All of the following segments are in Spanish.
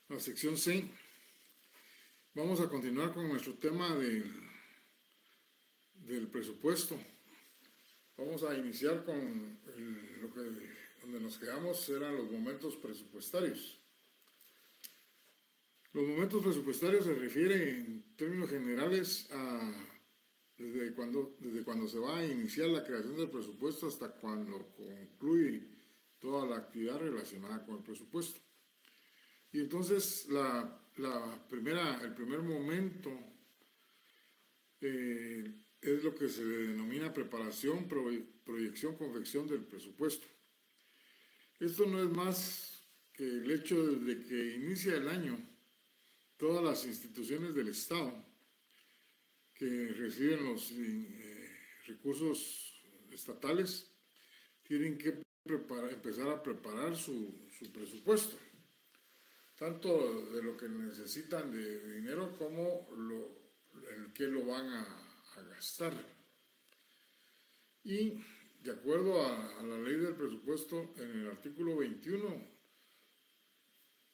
la sección C. Vamos a continuar con nuestro tema del presupuesto. Vamos a iniciar con donde nos quedamos, eran los momentos presupuestarios. Los momentos presupuestarios se refieren en términos generales a desde cuando se va a iniciar la creación del presupuesto hasta cuando concluye toda la actividad relacionada con el presupuesto. Y entonces el primer momento es lo que se denomina preparación, proyección, confección del presupuesto. Esto no es más que el hecho de que inicia el año, todas las instituciones del Estado que reciben los recursos estatales tienen que empezar a preparar su presupuesto, tanto de lo que necesitan de dinero como el que lo van a gastar. Y de acuerdo a la ley del presupuesto, en el artículo 21,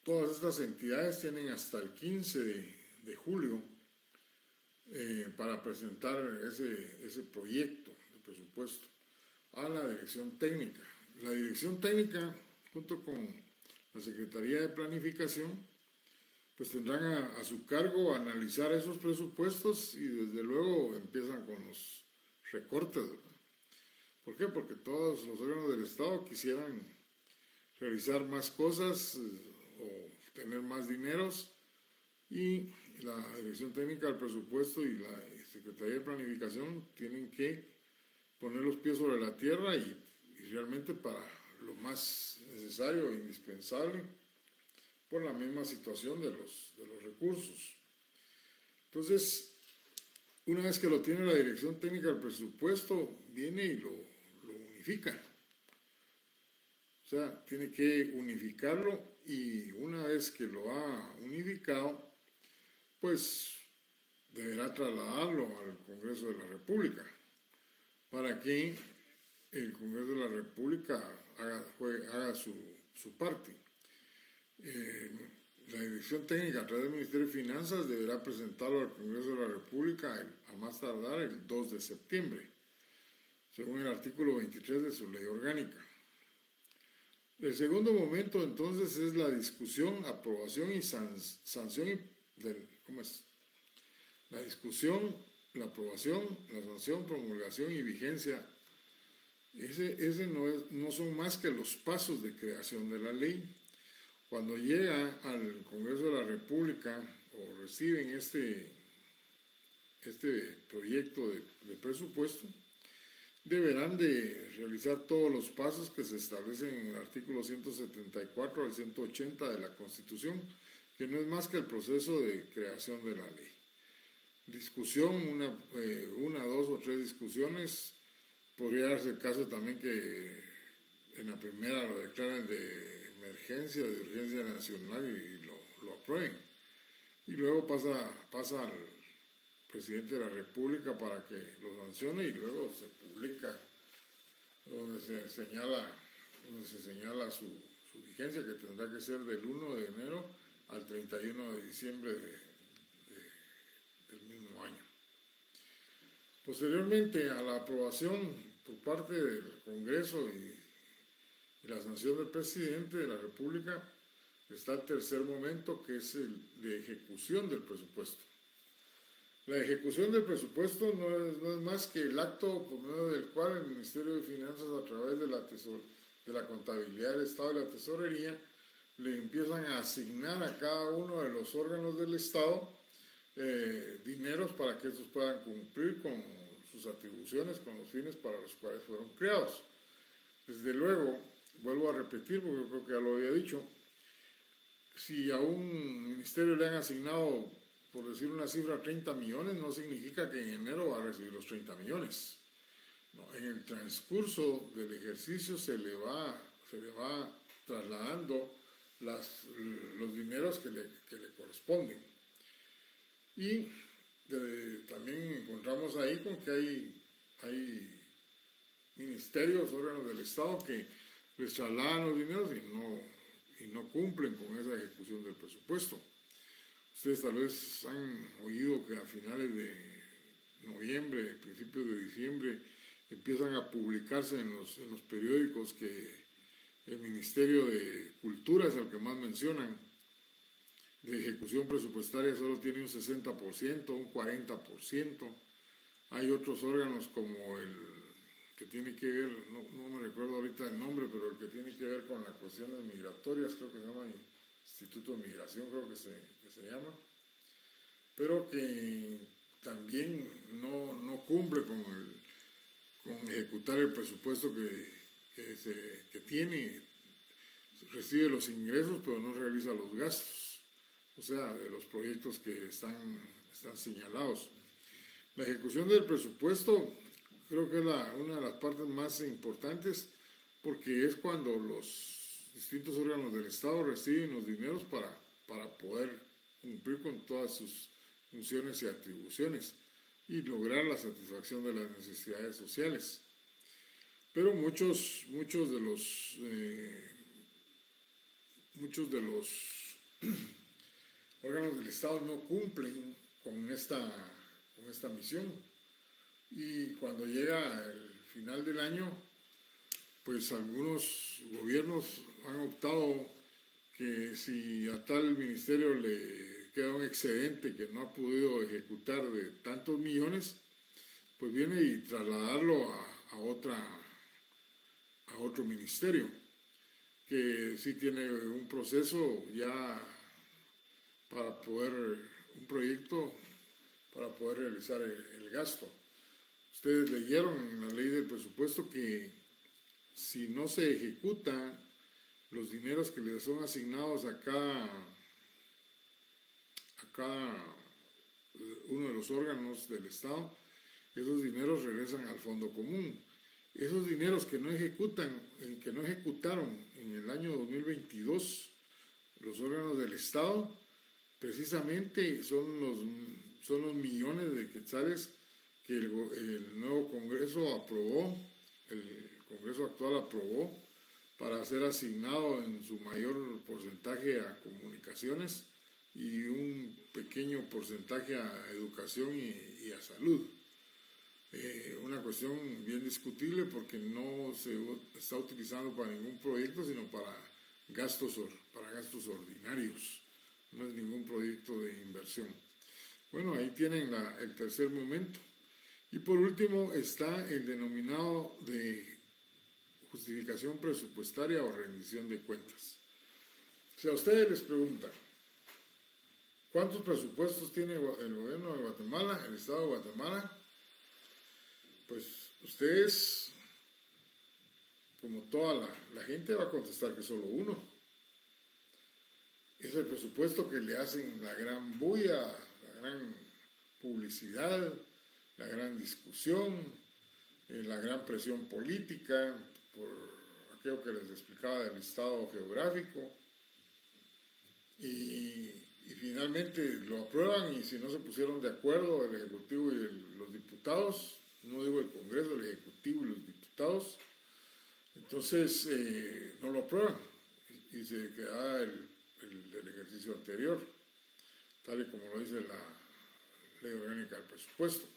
todas estas entidades tienen hasta el 15 de julio para presentar ese proyecto de presupuesto a la dirección técnica. La dirección técnica, junto con la Secretaría de Planificación, pues tendrán a su cargo analizar esos presupuestos y desde luego empiezan con los recortes, ¿verdad? ¿Por qué? Porque todos los órganos del Estado quisieran realizar más cosas o tener más dineros, y la Dirección Técnica del Presupuesto y la Secretaría de Planificación tienen que poner los pies sobre la tierra y realmente para lo más necesario e indispensable por la misma situación de los recursos. Entonces, una vez que lo tiene la Dirección Técnica del Presupuesto, viene y lo unifica. O sea, tiene que unificarlo, y una vez que lo ha unificado, pues deberá trasladarlo al Congreso de la República para que el Congreso de la República haga su parte. La Dirección Técnica a través del Ministerio de Finanzas deberá presentarlo al Congreso de la República a más tardar el 2 de septiembre, según el artículo 23 de su ley orgánica. El segundo momento entonces es la discusión, aprobación y sanción la discusión, la aprobación, la sanción, promulgación y vigencia. Ese no son más que los pasos de creación de la ley. Cuando llega al Congreso de la República o reciben este proyecto de presupuesto, deberán de realizar todos los pasos que se establecen en el artículo 174 al 180 de la Constitución, que no es más que el proceso de creación de la ley. Discusión, una, dos o tres discusiones. Podría darse el caso también que en la primera lo declaren de emergencia, de urgencia nacional, y lo aprueben. Y luego pasa al presidente de la República para que lo sancione, y luego se publica donde se señala su vigencia, que tendrá que ser del 1 de enero al 31 de diciembre del mismo año. Posteriormente a la aprobación por parte del Congreso y la sanción del presidente de la República, está el tercer momento, que es el de ejecución del presupuesto. La ejecución del presupuesto no es más que el acto por medio del cual el Ministerio de Finanzas, a través de la contabilidad del Estado y la tesorería, le empiezan a asignar a cada uno de los órganos del Estado dineros para que estos puedan cumplir con sus atribuciones, con los fines para los cuales fueron creados. Desde luego, vuelvo a repetir, porque yo creo que ya lo había dicho, si a un ministerio le han asignado, por decir una cifra, 30 millones, no significa que en enero va a recibir los 30 millones. No, en el transcurso del ejercicio se le va trasladando los dineros que le corresponden. Y también encontramos ahí con que hay ministerios, órganos del Estado que les trasladan los dineros y no cumplen con esa ejecución. ejecución del presupuesto. Ustedes tal vez han oído que a finales de noviembre, principios de diciembre, empiezan a publicarse en los periódicos que el Ministerio de Cultura es el que más mencionan. De ejecución presupuestaria solo tiene un 60%, un 40%. Hay otros órganos como el que tiene que ver, no me recuerdo ahorita el nombre, pero el que tiene que ver con las cuestiones migratorias, creo que se llama Instituto de Migración, creo que se llama, pero que también no cumple con ejecutar el presupuesto que tiene, recibe los ingresos pero no realiza los gastos, o sea, de los proyectos que están señalados. La ejecución del presupuesto creo que es una de las partes más importantes, porque es cuando los distintos órganos del Estado reciben los dineros para poder cumplir con todas sus funciones y atribuciones y lograr la satisfacción de las necesidades sociales. Pero muchos de los órganos del Estado no cumplen con esta misión, y cuando llega el final del año, pues algunos gobiernos han optado que si a tal ministerio le queda un excedente que no ha podido ejecutar de tantos millones, pues viene y trasladarlo a otro ministerio, que sí tiene un proceso ya para poder, un proyecto para poder realizar el gasto. Ustedes leyeron en la ley del presupuesto que si no se ejecutan los dineros que les son asignados a cada uno de los órganos del Estado, esos dineros regresan al fondo común. Esos dineros que no ejecutaron en el año 2022 los órganos del Estado, precisamente son los millones de quetzales que el nuevo Congreso aprobó, el Congreso actual aprobó, para ser asignado en su mayor porcentaje a comunicaciones y un pequeño porcentaje a educación y a salud. Una cuestión bien discutible porque no se está utilizando para ningún proyecto, sino para gastos ordinarios. No es ningún proyecto de inversión. Bueno, ahí tienen el tercer momento. Y por último está el denominado de justificación presupuestaria o rendición de cuentas. Si a ustedes les preguntan, ¿cuántos presupuestos tiene el gobierno de Guatemala, el Estado de Guatemala? Pues ustedes, como toda la gente, va a contestar que solo uno. Es el presupuesto que le hacen la gran bulla, la gran publicidad, la gran discusión, la gran presión política, por aquello que les explicaba del estado geográfico, y finalmente lo aprueban, y si no se pusieron de acuerdo el Ejecutivo y los diputados, no digo el Congreso, el Ejecutivo y los diputados, entonces no lo aprueban y se queda el ejercicio anterior, tal y como lo dice la Ley Orgánica del Presupuesto.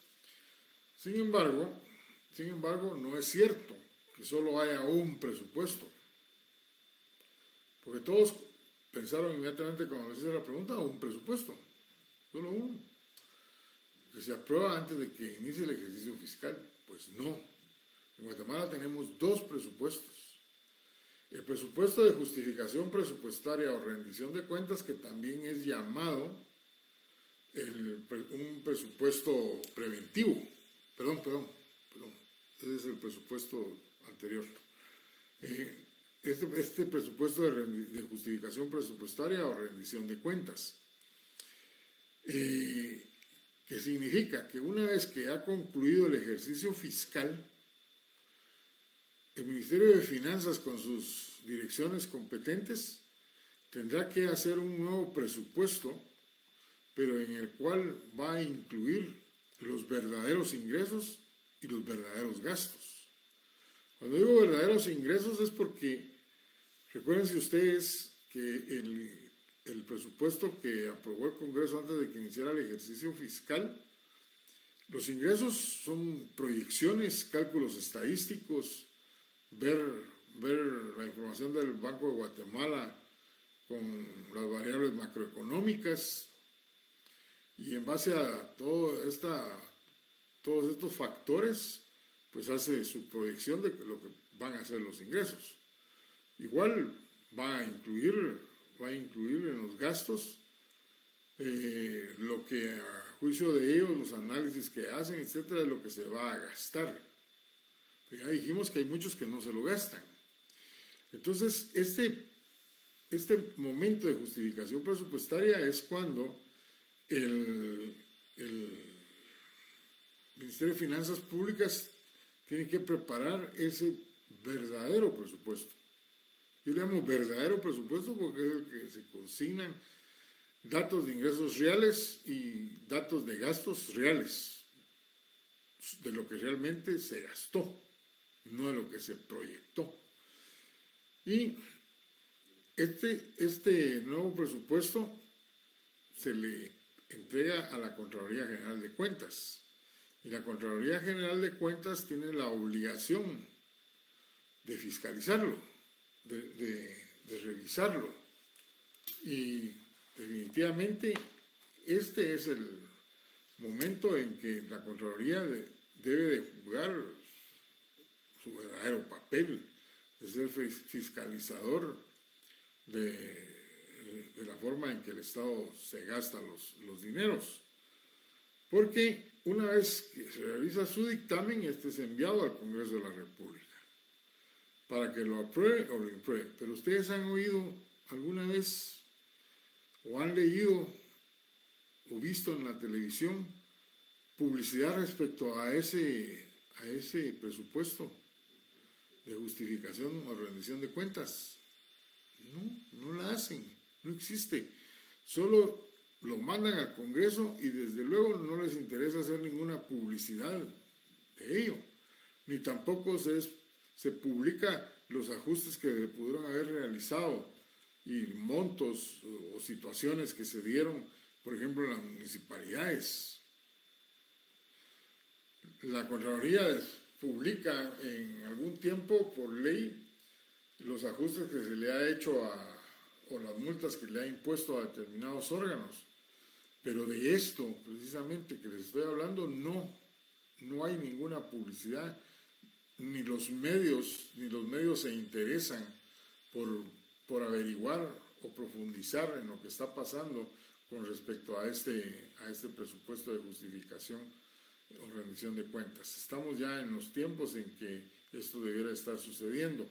Sin embargo, no es cierto que solo haya un presupuesto, porque todos pensaron inmediatamente cuando les hice la pregunta, un presupuesto, solo uno, que se aprueba antes de que inicie el ejercicio fiscal. Pues no, en Guatemala tenemos dos presupuestos. El presupuesto de justificación presupuestaria o rendición de cuentas, que también es llamado un presupuesto preventivo. Perdón, ese es el presupuesto anterior. Este presupuesto de justificación presupuestaria o rendición de cuentas, que significa que una vez que ha concluido el ejercicio fiscal, el Ministerio de Finanzas, con sus direcciones competentes, tendrá que hacer un nuevo presupuesto, pero en el cual va a incluir los verdaderos ingresos y los verdaderos gastos. Cuando digo verdaderos ingresos es porque, recuérdense ustedes que el presupuesto que aprobó el Congreso antes de que iniciara el ejercicio fiscal. Los ingresos son proyecciones, cálculos estadísticos, ver la información del Banco de Guatemala con las variables macroeconómicas, y en base a todos estos factores, pues hace su proyección de lo que van a ser los ingresos. Igual va a incluir en los gastos lo que a juicio de ellos, los análisis que hacen, etcétera, de lo que se va a gastar. Pero ya dijimos que hay muchos que no se lo gastan. Entonces, este momento de justificación presupuestaria es cuando el Ministerio de Finanzas Públicas tiene que preparar ese verdadero presupuesto. Yo le llamo verdadero presupuesto porque es el que se consignan datos de ingresos reales y datos de gastos reales, de lo que realmente se gastó, no de lo que se proyectó. Y este nuevo presupuesto se le entrega a la Contraloría General de Cuentas. Y la Contraloría General de Cuentas tiene la obligación de fiscalizarlo, de revisarlo. Y definitivamente este es el momento en que la Contraloría debe de jugar su verdadero papel, de ser fiscalizador de la forma en que el Estado se gasta los dineros. Porque una vez que se realiza su dictamen, este es enviado al Congreso de la República para que lo apruebe o lo impruebe. Pero ustedes han oído alguna vez o han leído o visto en la televisión publicidad respecto a ese presupuesto de justificación o rendición de cuentas. No la hacen, no existe. Solo lo mandan al Congreso y desde luego no les interesa hacer ninguna publicidad de ello, ni tampoco se publica los ajustes que pudieron haber realizado y montos o situaciones que se dieron, por ejemplo, en las municipalidades. La Contraloría publica en algún tiempo por ley los ajustes que se le ha hecho o las multas que le ha impuesto a determinados órganos. Pero de esto, precisamente, que les estoy hablando, no hay ninguna publicidad, ni los medios se interesan por averiguar o profundizar en lo que está pasando con respecto a este presupuesto de justificación o rendición de cuentas. Estamos ya en los tiempos en que esto debiera estar sucediendo.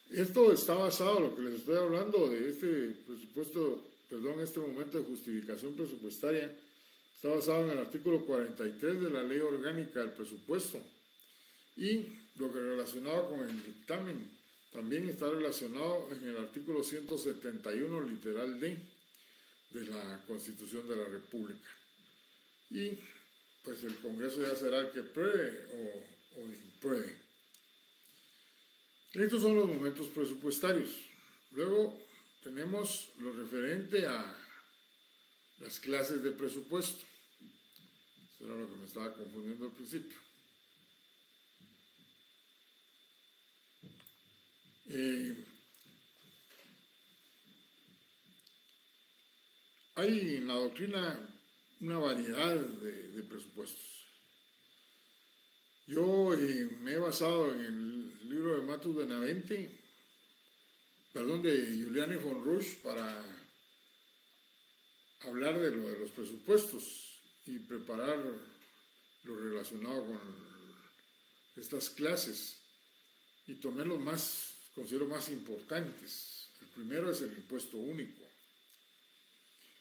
Esto está basado, lo que les estoy hablando de este este momento de justificación presupuestaria, está basado en el artículo 43 de la Ley Orgánica del Presupuesto. Y lo que es relacionado con el dictamen también está relacionado en el artículo 171, literal D, de la Constitución de la República. Y pues el Congreso ya será el que apruebe o impruebe. Estos son los momentos presupuestarios. Luego tenemos lo referente a las clases de presupuesto. Eso era lo que me estaba confundiendo al principio. Hay en la doctrina una variedad de presupuestos. Yo me he basado en el libro de Matus Benavente, de Juliane von Rusch, para hablar de lo de los presupuestos y preparar lo relacionado con estas clases. Y tomé los considero más importantes. El primero es el impuesto único.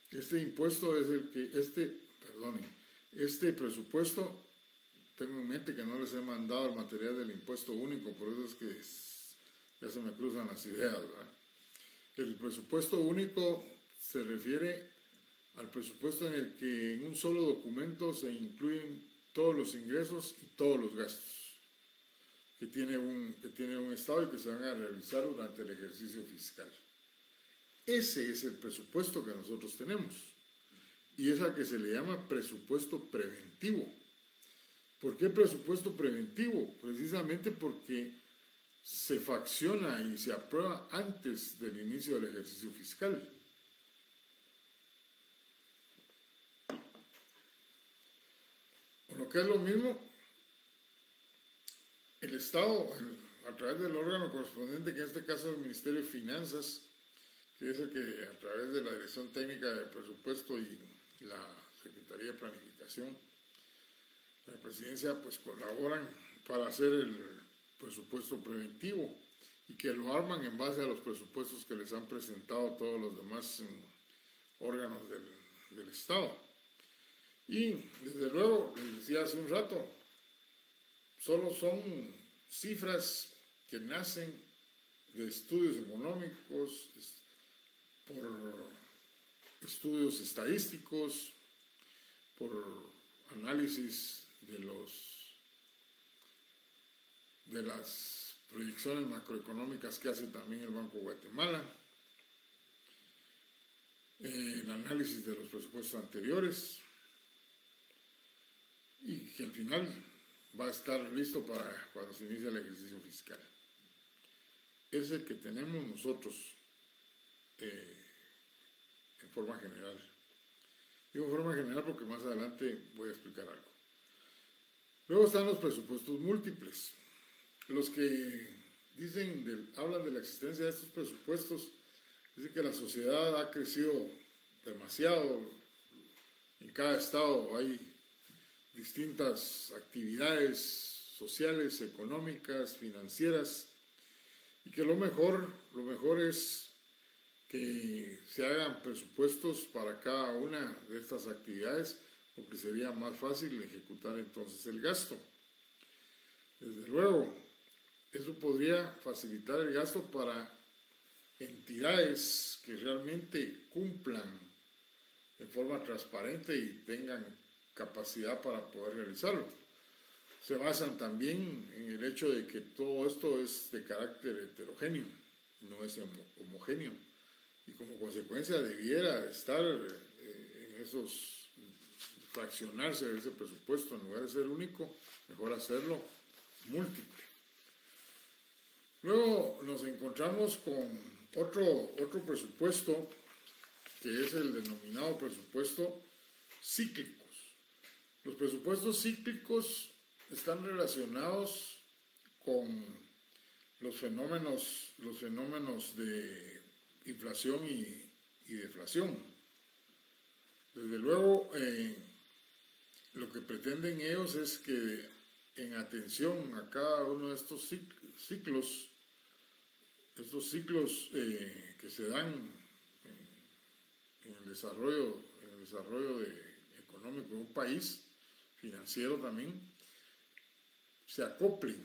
Este impuesto es el que, este presupuesto, tengo en mente que no les he mandado el material del impuesto único, por eso es que ya se me cruzan las ideas, ¿verdad? El presupuesto único se refiere al presupuesto en el que en un solo documento se incluyen todos los ingresos y todos los gastos que tiene un Estado y que se van a realizar durante el ejercicio fiscal. Ese es el presupuesto que nosotros tenemos y es al que se le llama presupuesto preventivo. ¿Por qué presupuesto preventivo? Precisamente porque se fracciona y se aprueba antes del inicio del ejercicio fiscal. O lo que es lo mismo, el Estado, a través del órgano correspondiente, que en este caso es el Ministerio de Finanzas, que es el que a través de la Dirección Técnica de Presupuesto y la Secretaría de Planificación, la Presidencia, pues colaboran para hacer el presupuesto preventivo y que lo arman en base a los presupuestos que les han presentado todos los demás órganos del Estado. Y desde luego, les decía hace un rato, solo son cifras que nacen de estudios económicos, por estudios estadísticos, por análisis de las proyecciones macroeconómicas que hace también el Banco de Guatemala, el análisis de los presupuestos anteriores, y que al final va a estar listo para cuando se inicie el ejercicio fiscal. Es el que tenemos nosotros en forma general. Digo en forma general porque más adelante voy a explicar algo. Luego están los presupuestos múltiples. Los que hablan de la existencia de estos presupuestos, dicen que la sociedad ha crecido demasiado. En cada estado hay distintas actividades sociales, económicas, financieras, y que lo mejor es que se hagan presupuestos para cada una de estas actividades, porque sería más fácil ejecutar entonces el gasto. Desde luego, eso podría facilitar el gasto para entidades que realmente cumplan de forma transparente y tengan capacidad para poder realizarlo. Se basan también en el hecho de que todo esto es de carácter heterogéneo, no es homogéneo, y como consecuencia debiera estar en esos, fraccionarse de ese presupuesto, en lugar de ser único, mejor hacerlo múltiple. Luego nos encontramos con otro presupuesto, que es el denominado presupuesto cíclicos. Los presupuestos cíclicos están relacionados con los fenómenos de inflación y deflación. Desde luego, lo que pretenden ellos es que en atención a cada uno de estos ciclos que se dan en el desarrollo económico de un país, financiero también, se acoplen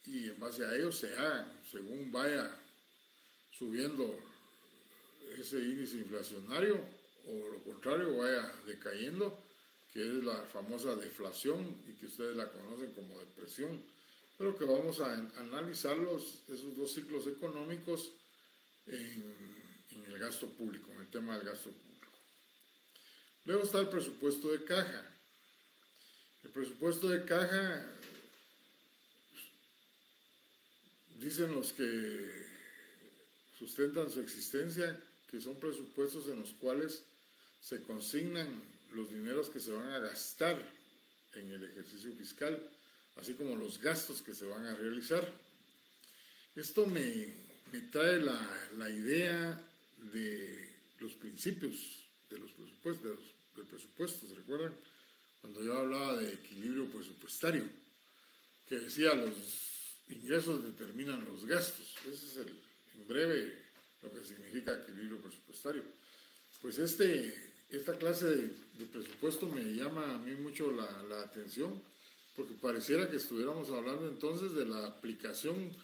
y en base a ellos se hagan según vaya subiendo ese índice inflacionario o lo contrario vaya decayendo, que es la famosa deflación y que ustedes la conocen como depresión, pero que vamos a analizar esos dos ciclos económicos en el gasto público, en el tema del gasto público. Luego está el presupuesto de caja. El presupuesto de caja, dicen los que sustentan su existencia, que son presupuestos en los cuales se consignan los dineros que se van a gastar en el ejercicio fiscal, así como los gastos que se van a realizar. Esto me trae la idea de los principios de los presupuestos, del presupuesto, ¿se recuerdan? Cuando yo hablaba de equilibrio presupuestario, que decía los ingresos determinan los gastos. Ese es en breve lo que significa equilibrio presupuestario. Pues esta clase de presupuesto me llama a mí mucho la atención, porque pareciera que estuviéramos hablando entonces de la aplicación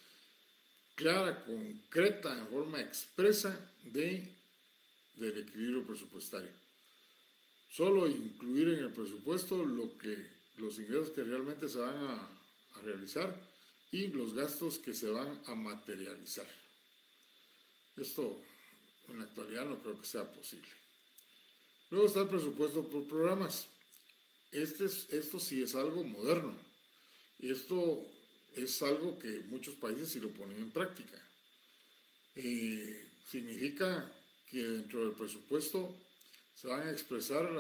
clara, concreta, en forma expresa del equilibrio presupuestario. Solo incluir en el presupuesto los ingresos que realmente se van a realizar y los gastos que se van a materializar. Esto en la actualidad no creo que sea posible. Luego está el presupuesto por programas. Esto sí es algo moderno. Y esto es algo que muchos países sí lo ponen en práctica. Significa que dentro del presupuesto se van a expresar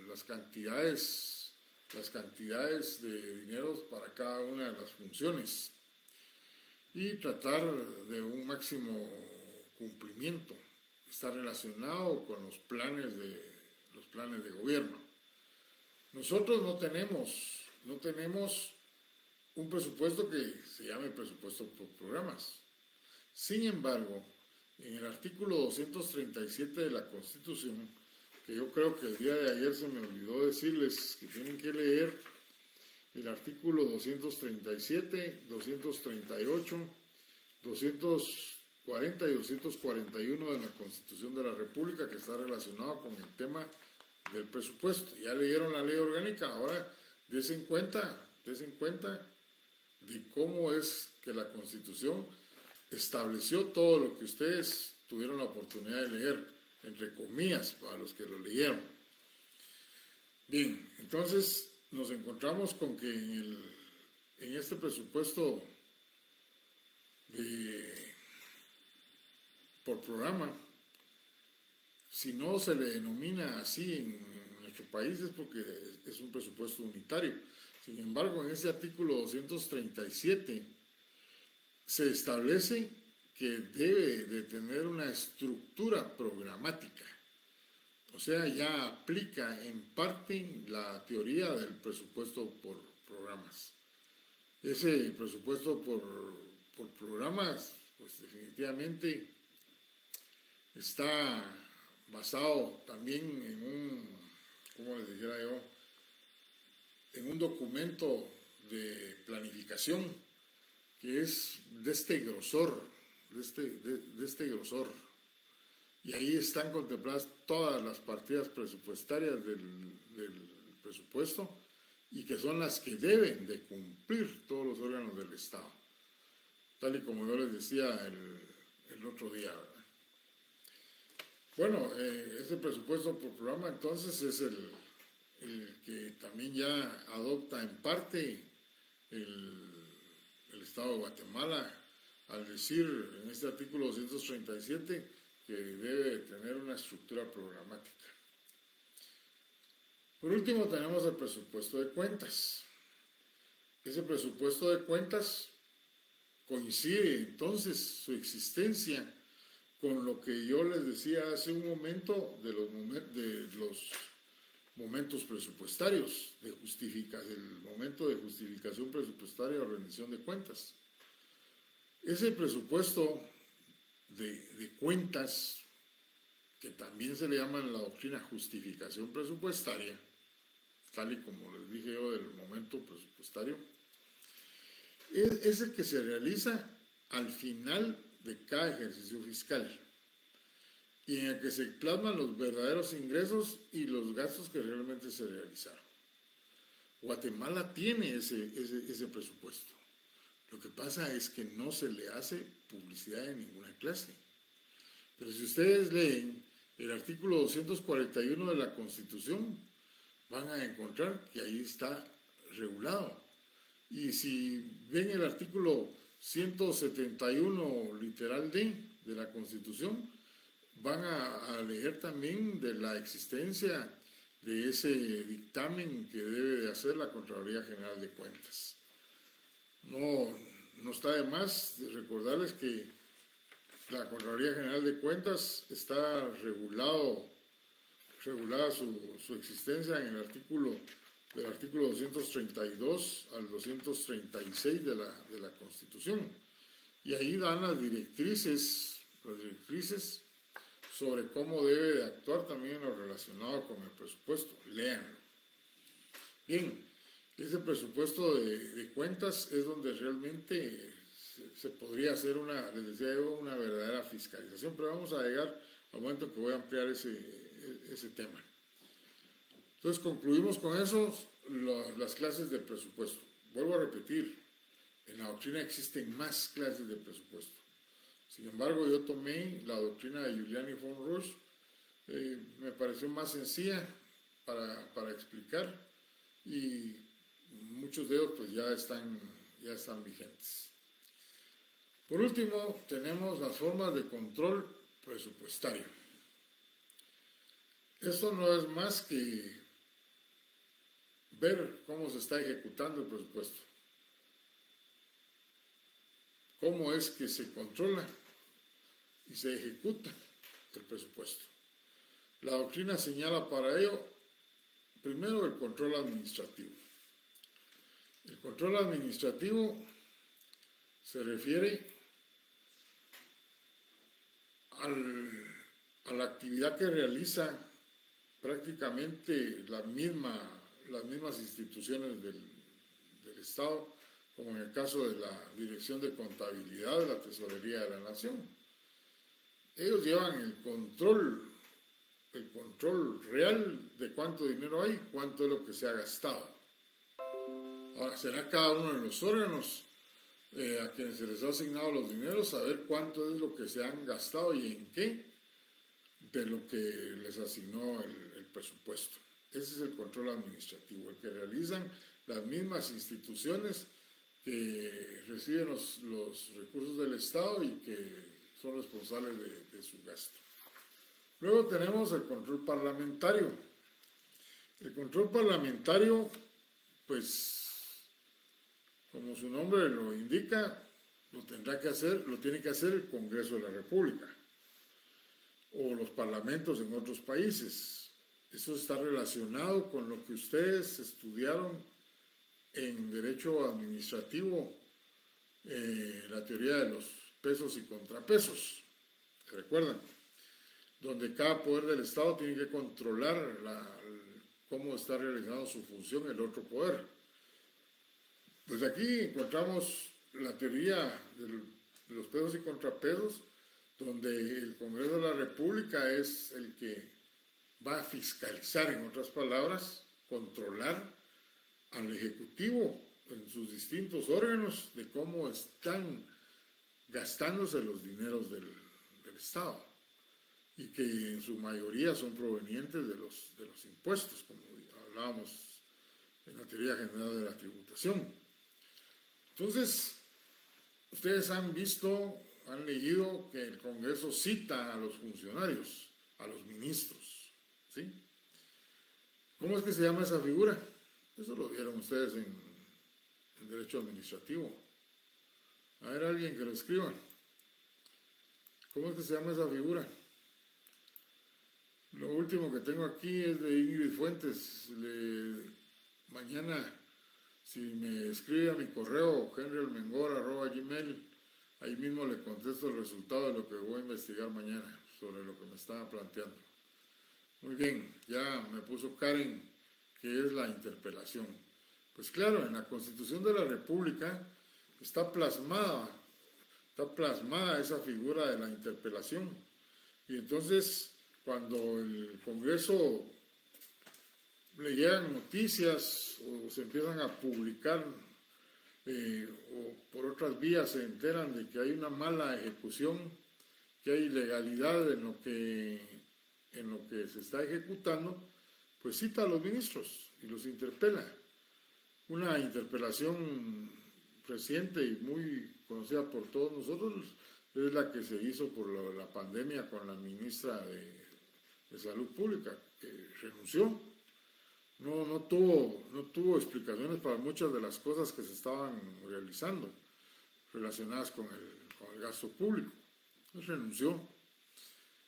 las cantidades de dinero para cada una de las funciones y tratar de un máximo cumplimiento. Está relacionado con los planes de gobierno. Nosotros no tenemos un presupuesto que se llame presupuesto por programas. Sin embargo, en el artículo 237 de la Constitución, que yo creo que el día de ayer se me olvidó decirles que tienen que leer el artículo 237, 238, 240 y 241 de la Constitución de la República, que está relacionado con el tema del presupuesto. Ya leyeron la ley orgánica, ahora des en cuenta de cómo es que la Constitución estableció todo lo que ustedes tuvieron la oportunidad de leer, entre comillas, para los que lo leyeron. Bien, entonces nos encontramos con que en este presupuesto por programa, si no se le denomina así en nuestro país es porque es un presupuesto unitario. Sin embargo, en ese artículo 237 se establece que debe de tener una estructura programática. O sea, ya aplica en parte la teoría del presupuesto por programas. Ese presupuesto por programas, pues definitivamente está basado también en en un documento de planificación que es de este grosor, y ahí están contempladas todas las partidas presupuestarias del presupuesto y que son las que deben de cumplir todos los órganos del Estado, tal y como yo les decía el otro día, ¿verdad? Bueno, este presupuesto por programa entonces es el que también ya adopta en parte el Estado de Guatemala al decir en este artículo 237 que debe tener una estructura programática. Por último tenemos el presupuesto de cuentas. Ese presupuesto de cuentas coincide entonces su existencia con lo que yo les decía hace un momento de los momentos presupuestarios, el momento de justificación presupuestaria o rendición de cuentas. Ese presupuesto de cuentas, que también se le llama en la doctrina justificación presupuestaria, tal y como les dije yo del momento presupuestario, es el que se realiza al final de cada ejercicio fiscal y en el que se plasman los verdaderos ingresos y los gastos que realmente se realizaron. Guatemala tiene ese presupuesto. Lo que pasa es que no se le hace publicidad de ninguna clase. Pero si ustedes leen el artículo 241 de la Constitución, van a encontrar que ahí está regulado. Y si ven el artículo 171 literal D de la Constitución, van a leer también de la existencia de ese dictamen que debe de hacer la Contraloría General de Cuentas. No está de más recordarles que la Contraloría General de Cuentas está regulada su existencia en del artículo 232 al 236 de la Constitución. Y ahí dan las directrices sobre cómo debe de actuar también en lo relacionado con el presupuesto. Léanlo. Bien, ese presupuesto de cuentas es donde realmente se podría hacer les decía yo, una verdadera fiscalización, pero vamos a llegar al momento que voy a ampliar ese tema. Entonces concluimos con eso las clases de presupuesto. Vuelvo a repetir, en la doctrina existen más clases de presupuesto. Sin embargo, yo tomé la doctrina de Giuliani von Roche, me pareció más sencilla para explicar y muchos de ellos pues ya están vigentes. Por último, tenemos las formas de control presupuestario. Esto no es más que ver cómo se está ejecutando el presupuesto, cómo es que se controla y se ejecuta el presupuesto. La doctrina señala para ello, primero, el control administrativo. El control administrativo se refiere a la actividad que realiza prácticamente las mismas instituciones del Estado, como en el caso de la Dirección de Contabilidad de la Tesorería de la Nación. Ellos llevan el control real de cuánto dinero hay, cuánto es lo que se ha gastado. Ahora, será cada uno de los órganos a quienes se les ha asignado los dineros saber cuánto es lo que se han gastado y en qué de lo que les asignó el presupuesto. Ese es el control administrativo, el que realizan las mismas instituciones que reciben los recursos del Estado y que son responsables de su gasto. Luego tenemos el control parlamentario. El control parlamentario, pues, como su nombre lo indica, lo tiene que hacer el Congreso de la República o los parlamentos en otros países. Eso está relacionado con lo que ustedes estudiaron en Derecho Administrativo, la teoría de los pesos y contrapesos, ¿se recuerdan? Donde cada poder del Estado tiene que controlar cómo está realizando su función el otro poder. Pues aquí encontramos la teoría de los pesos y contrapesos, donde el Congreso de la República es el que va a fiscalizar, en otras palabras, controlar al Ejecutivo en sus distintos órganos de cómo están gastándose los dineros del Estado, y que en su mayoría son provenientes de los impuestos, como hablábamos en la teoría general de la tributación. Entonces, ustedes han leído que el Congreso cita a los funcionarios, a los ministros, ¿sí? ¿Cómo es que se llama esa figura? Eso lo vieron ustedes en Derecho Administrativo. A ver, alguien que lo escriba. ¿Cómo es que se llama esa figura? Lo último que tengo aquí es de Ingrid Fuentes. Mañana, si me escribe a mi correo henryalmengor@gmail, ahí mismo le contesto el resultado de lo que voy a investigar mañana sobre lo que me estaba planteando. Muy bien, ya me puso Karen que es la interpelación. Pues claro, en la Constitución de la República está plasmada esa figura de la interpelación. Y entonces, cuando el Congreso le llegan noticias o se empiezan a publicar o por otras vías se enteran de que hay una mala ejecución, que hay ilegalidad en lo que se está ejecutando, pues cita a los ministros y los interpela. Una interpelación reciente y muy conocida por todos nosotros es la que se hizo por la pandemia con la ministra de Salud Pública, que renunció. No tuvo explicaciones para muchas de las cosas que se estaban realizando relacionadas con el gasto público. Entonces renunció.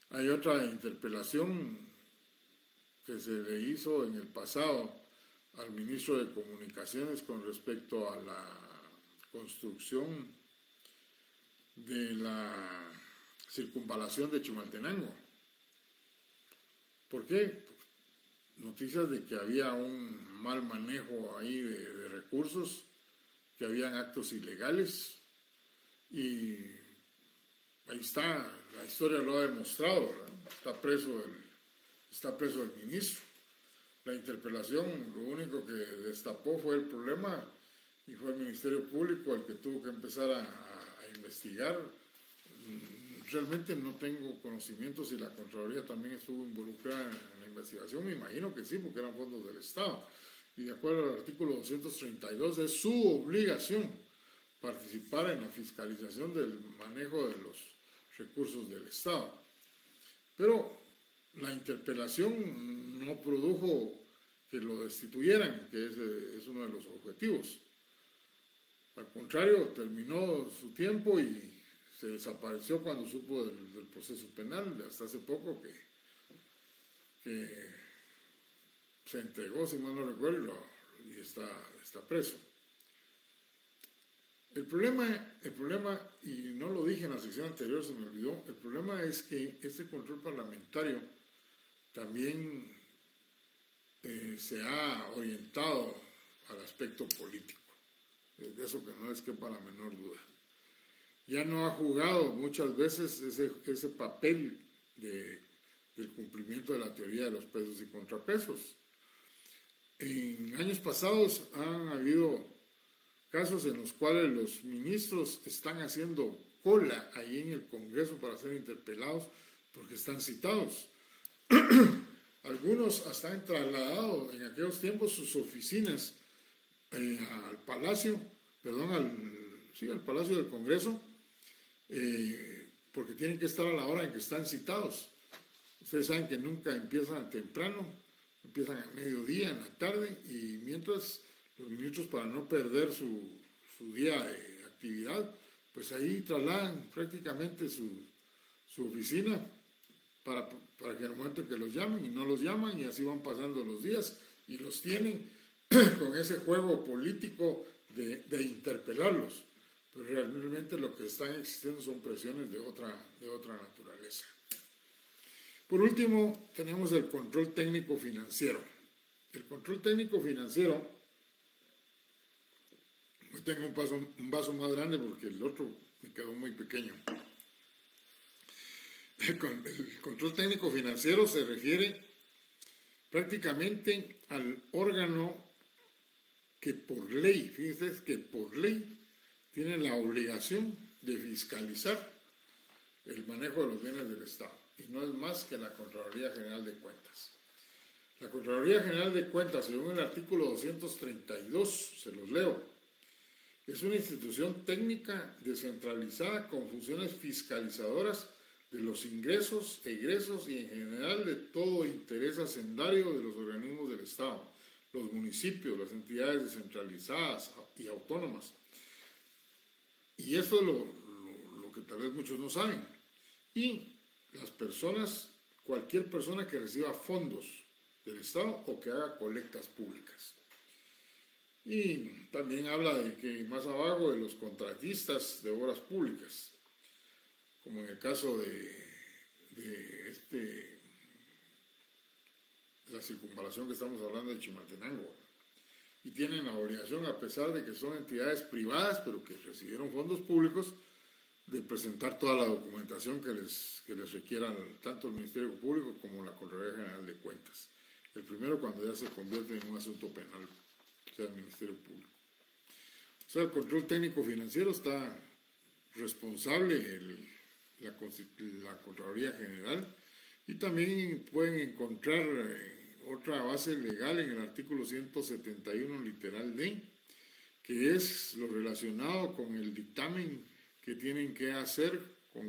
Hay otra interpelación que se le hizo en el pasado al ministro de Comunicaciones con respecto a la construcción de la circunvalación de Chimaltenango. ¿Por qué? Noticias de que había un mal manejo ahí de recursos, que habían actos ilegales, y ahí está, la historia lo ha demostrado, ¿verdad? Está preso el ministro. La interpelación lo único que destapó fue el problema y fue el Ministerio Público el que tuvo que empezar a investigar realmente no tengo conocimiento si la Contraloría también estuvo involucrada en la investigación. Me imagino que sí, porque eran fondos del Estado. Y de acuerdo al artículo 232 es su obligación participar en la fiscalización del manejo de los recursos del Estado. Pero la interpelación no produjo que lo destituyeran, que es uno de los objetivos. Al contrario, terminó su tiempo y se desapareció cuando supo del proceso penal, hasta hace poco que se entregó, si mal no recuerdo, y está preso. El problema, y no lo dije en la sección anterior, se me olvidó, el problema es que este control parlamentario también se ha orientado al aspecto político, de eso que no les quepa la menor duda. Ya no ha jugado muchas veces ese papel del cumplimiento de la teoría de los pesos y contrapesos. En años pasados han habido casos en los cuales los ministros están haciendo cola ahí en el Congreso para ser interpelados porque están citados. Algunos hasta han trasladado en aquellos tiempos sus oficinas al Palacio del Congreso, porque tienen que estar a la hora en que están citados. Ustedes saben que nunca empiezan temprano, empiezan a mediodía, en la tarde, y mientras los ministros, para no perder su día de actividad, pues ahí trasladan prácticamente su oficina para que en el momento en que los llamen y no los llaman, y así van pasando los días y los tienen con ese juego político de interpelarlos. Pero realmente lo que están existiendo son presiones de otra naturaleza. Por último, tenemos el control técnico financiero. El control técnico financiero, hoy tengo un vaso más grande porque el otro me quedó muy pequeño. El control técnico financiero se refiere prácticamente al órgano que por ley, fíjense que por ley tiene la obligación de fiscalizar el manejo de los bienes del Estado, y no es más que la Contraloría General de Cuentas. La Contraloría General de Cuentas, según el artículo 232, se los leo, es una institución técnica descentralizada con funciones fiscalizadoras de los ingresos, egresos y en general de todo interés hacendario de los organismos del Estado, los municipios, las entidades descentralizadas y autónomas. Y esto es lo que tal vez muchos no saben. Y las personas, cualquier persona que reciba fondos del Estado o que haga colectas públicas. Y también habla de que más abajo de los contratistas de obras públicas, como en el caso de la circunvalación que estamos hablando de Chimaltenango. Y tienen la obligación, a pesar de que son entidades privadas, pero que recibieron fondos públicos, de presentar toda la documentación que les requieran tanto el Ministerio Público como la Contraloría General de Cuentas. El primero cuando ya se convierte en un asunto penal, o sea, el Ministerio Público. O sea, el control técnico financiero está responsable la Contraloría General, y también pueden encontrar otra base legal en el artículo 171 literal D, que es lo relacionado con el dictamen que tienen que hacer con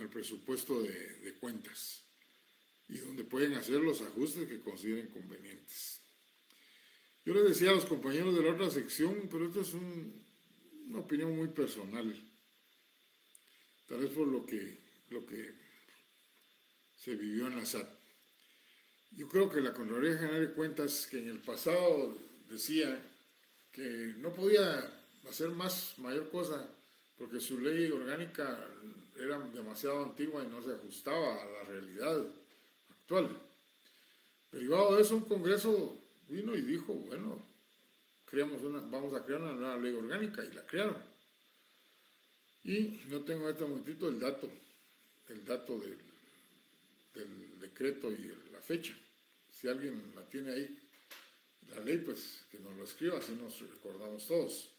el presupuesto de cuentas, y donde pueden hacer los ajustes que consideren convenientes. Yo les decía a los compañeros de la otra sección, pero esto es una opinión muy personal, tal vez por lo que se vivió en la SAT. Yo creo que la Contraloría General de Cuentas, que en el pasado decía que no podía hacer mayor cosa porque su ley orgánica era demasiado antigua y no se ajustaba a la realidad actual. Derivado de eso, un Congreso vino y dijo, bueno, vamos a crear una nueva ley orgánica, y la crearon. Y no tengo en este momentito el dato del decreto y la fecha. Si alguien la tiene ahí, la ley, pues que nos lo escriba, así nos recordamos todos.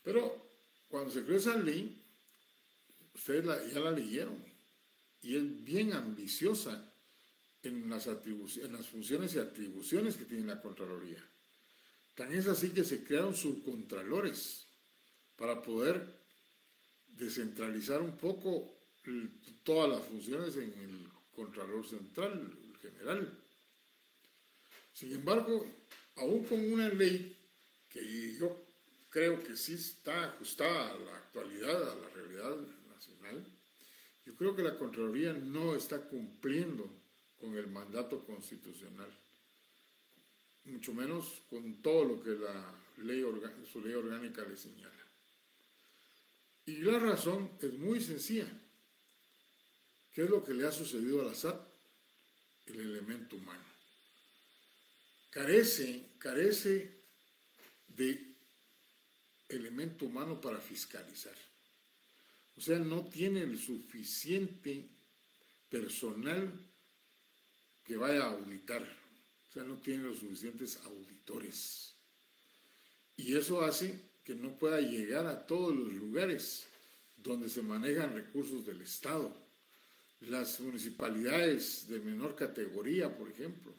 Pero cuando se creó esa ley, ustedes ya la leyeron, y es bien ambiciosa en las funciones y atribuciones que tiene la Contraloría. Tan es así que se crearon subcontralores para poder descentralizar un poco todas las funciones en el Contralor Central, el general. Sin embargo, aún con una ley que yo creo que sí está ajustada a la actualidad, a la realidad nacional, yo creo que la Contraloría no está cumpliendo con el mandato constitucional, mucho menos con todo lo que su ley orgánica le señala. Y la razón es muy sencilla. ¿Qué es lo que le ha sucedido a la SAT? El elemento humano. Carece de elemento humano para fiscalizar. O sea, no tiene el suficiente personal que vaya a auditar. O sea, no tiene los suficientes auditores. Y eso hace que no pueda llegar a todos los lugares donde se manejan recursos del Estado. Las municipalidades de menor categoría, por ejemplo.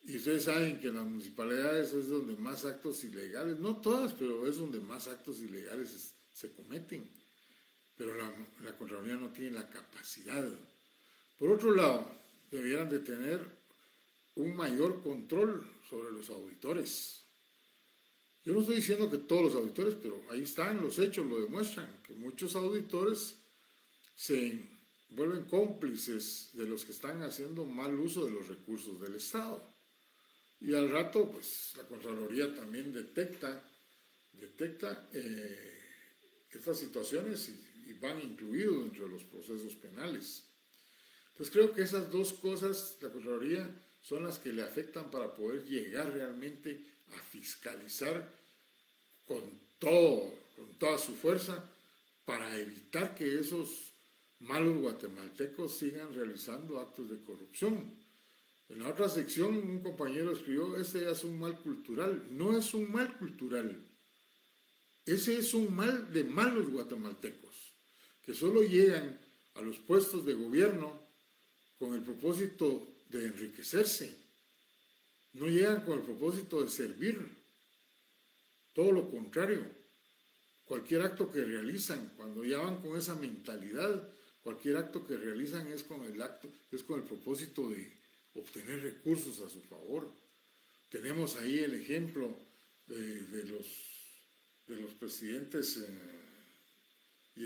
Y ustedes saben que en las municipalidades es donde más actos ilegales, no todas, pero es donde más actos ilegales se cometen. Pero la Contraloría no tiene la capacidad. Por otro lado, debieran de tener un mayor control sobre los auditores. Yo no estoy diciendo que todos los auditores, pero ahí están, los hechos lo demuestran, que muchos auditores se vuelven cómplices de los que están haciendo mal uso de los recursos del Estado. Y al rato, pues, la Contraloría también detecta estas situaciones y van incluidos dentro de los procesos penales. Entonces creo que esas dos cosas, la Contraloría, son las que le afectan para poder llegar realmente a fiscalizar con toda su fuerza, para evitar que esos malos guatemaltecos sigan realizando actos de corrupción. En la otra sección un compañero escribió, ese es un mal cultural. No es un mal cultural, ese es un mal de malos guatemaltecos, que solo llegan a los puestos de gobierno con el propósito de enriquecerse, no llegan con el propósito de servir, todo lo contrario. Cualquier acto que realizan, cuando ya van con esa mentalidad, cualquier acto que realizan es con el propósito de obtener recursos a su favor. Tenemos ahí el ejemplo de los presidentes y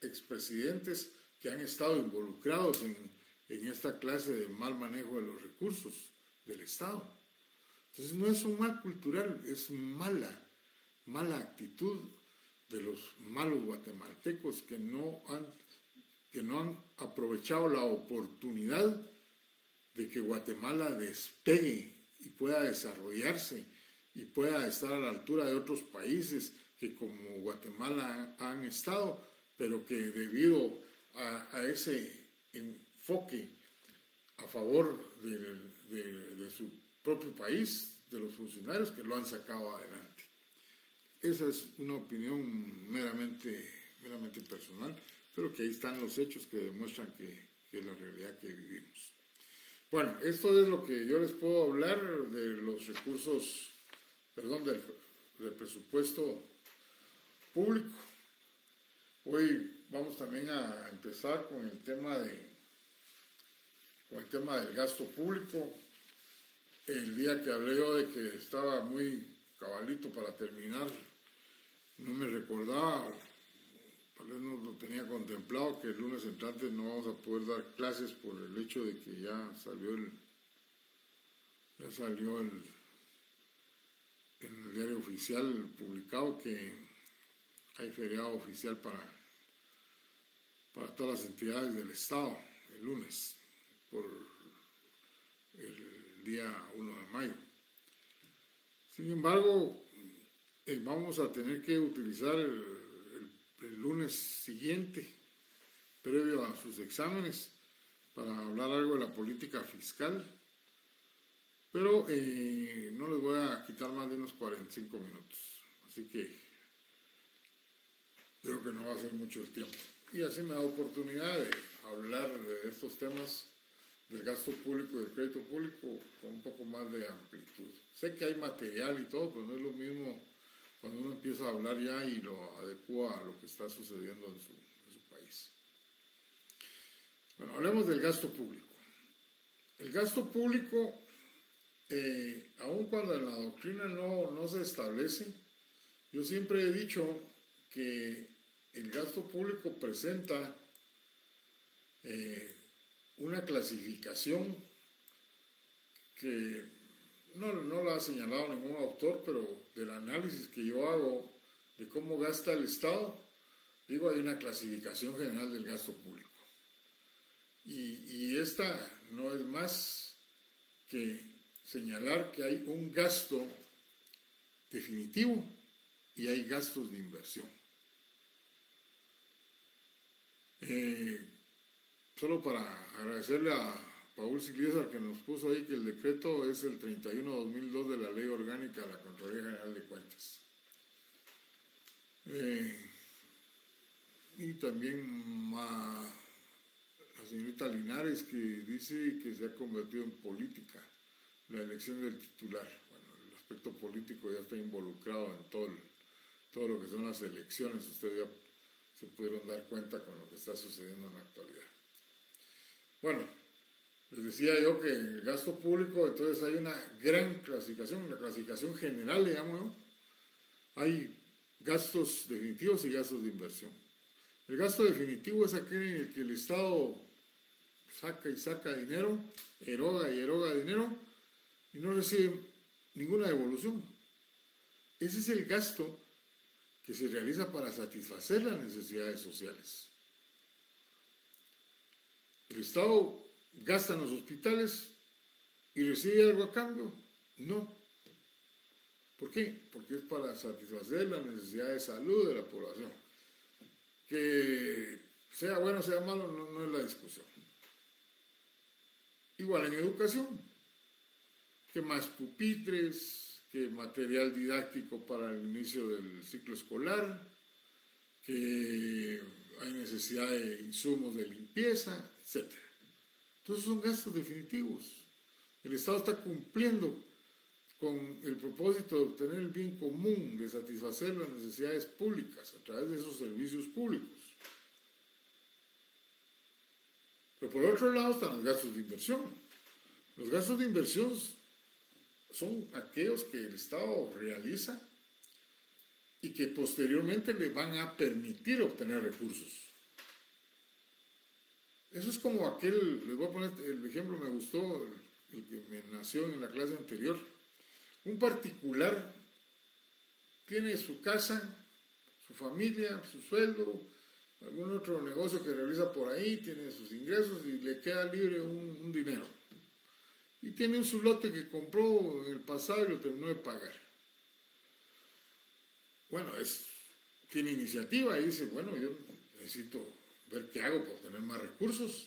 expresidentes que han estado involucrados en esta clase de mal manejo de los recursos del Estado. Entonces no es un mal cultural, es mala actitud de los malos guatemaltecos que no han aprovechado la oportunidad de que Guatemala despegue y pueda desarrollarse y pueda estar a la altura de otros países que como Guatemala han estado, pero que debido a ese enfoque a favor de su propio país, de los funcionarios que lo han sacado adelante. Esa es una opinión meramente personal, pero que ahí están los hechos que demuestran que es la realidad que vivimos. Bueno, esto es lo que yo les puedo hablar de los recursos, del presupuesto público. Hoy vamos también a empezar con el tema del gasto público. El día que hablé yo de que estaba muy cabalito para terminar, no me recordaba, tal vez no lo tenía contemplado, que el lunes entrante no vamos a poder dar clases por el hecho de que ya salió en el diario oficial publicado que hay feriado oficial para todas las entidades del Estado el lunes, por el día 1 de mayo. Sin embargo, vamos a tener que utilizar el lunes siguiente, previo a sus exámenes, para hablar algo de la política fiscal, pero no les voy a quitar más de unos 45 minutos. Así que creo que no va a ser mucho el tiempo. Y así me da oportunidad de hablar de estos temas del gasto público y del crédito público con un poco más de amplitud. Sé que hay material y todo, pero no es lo mismo cuando uno empieza a hablar ya y lo adecua a lo que está sucediendo en su país. Bueno, hablemos del gasto público. El gasto público, aun cuando en la doctrina no se establece, yo siempre he dicho que el gasto público presenta una clasificación que no lo ha señalado ningún autor, pero del análisis que yo hago de cómo gasta el Estado, digo, hay una clasificación general del gasto público. Y esta no es más que señalar que hay un gasto definitivo y hay gastos de inversión. Solo para agradecerle a Paul Sigliésar que nos puso ahí que el decreto es el 31/2002 de la Ley Orgánica de la Contraloría General de Cuentas. Y también la señorita Linares, que dice que se ha convertido en política la elección del titular. Bueno, el aspecto político ya está involucrado en todo lo que son las elecciones. Ustedes ya se pudieron dar cuenta con lo que está sucediendo en la actualidad. Bueno, les decía yo que en el gasto público entonces hay una gran clasificación, la clasificación general, le llamo yo. Hay gastos definitivos y gastos de inversión. El gasto definitivo es aquel en el que el Estado saca y saca dinero, eroga y eroga dinero y no recibe ninguna devolución. Ese es el gasto que se realiza para satisfacer las necesidades sociales. ¿El Estado gasta en los hospitales y recibe algo a cambio? No. ¿Por qué? Porque es para satisfacer las necesidades de salud de la población. Que sea bueno o sea malo no es la discusión. Igual en educación. Que más pupitres, que material didáctico para el inicio del ciclo escolar, que hay necesidad de insumos de limpieza, etc. Entonces son gastos definitivos. El Estado está cumpliendo con el propósito de obtener el bien común, de satisfacer las necesidades públicas a través de esos servicios públicos. Pero por otro lado están los gastos de inversión. Los gastos de inversión son aquellos que el Estado realiza y que posteriormente le van a permitir obtener recursos. Eso es como aquel, les voy a poner el ejemplo, me gustó, el que me nació en la clase anterior. Un particular tiene su casa, su familia, su sueldo, algún otro negocio que realiza por ahí, tiene sus ingresos y le queda libre un dinero. Y tiene su lote que compró en el pasado y lo terminó de pagar. Bueno, tiene iniciativa y dice, bueno, yo necesito ver qué hago para obtener más recursos.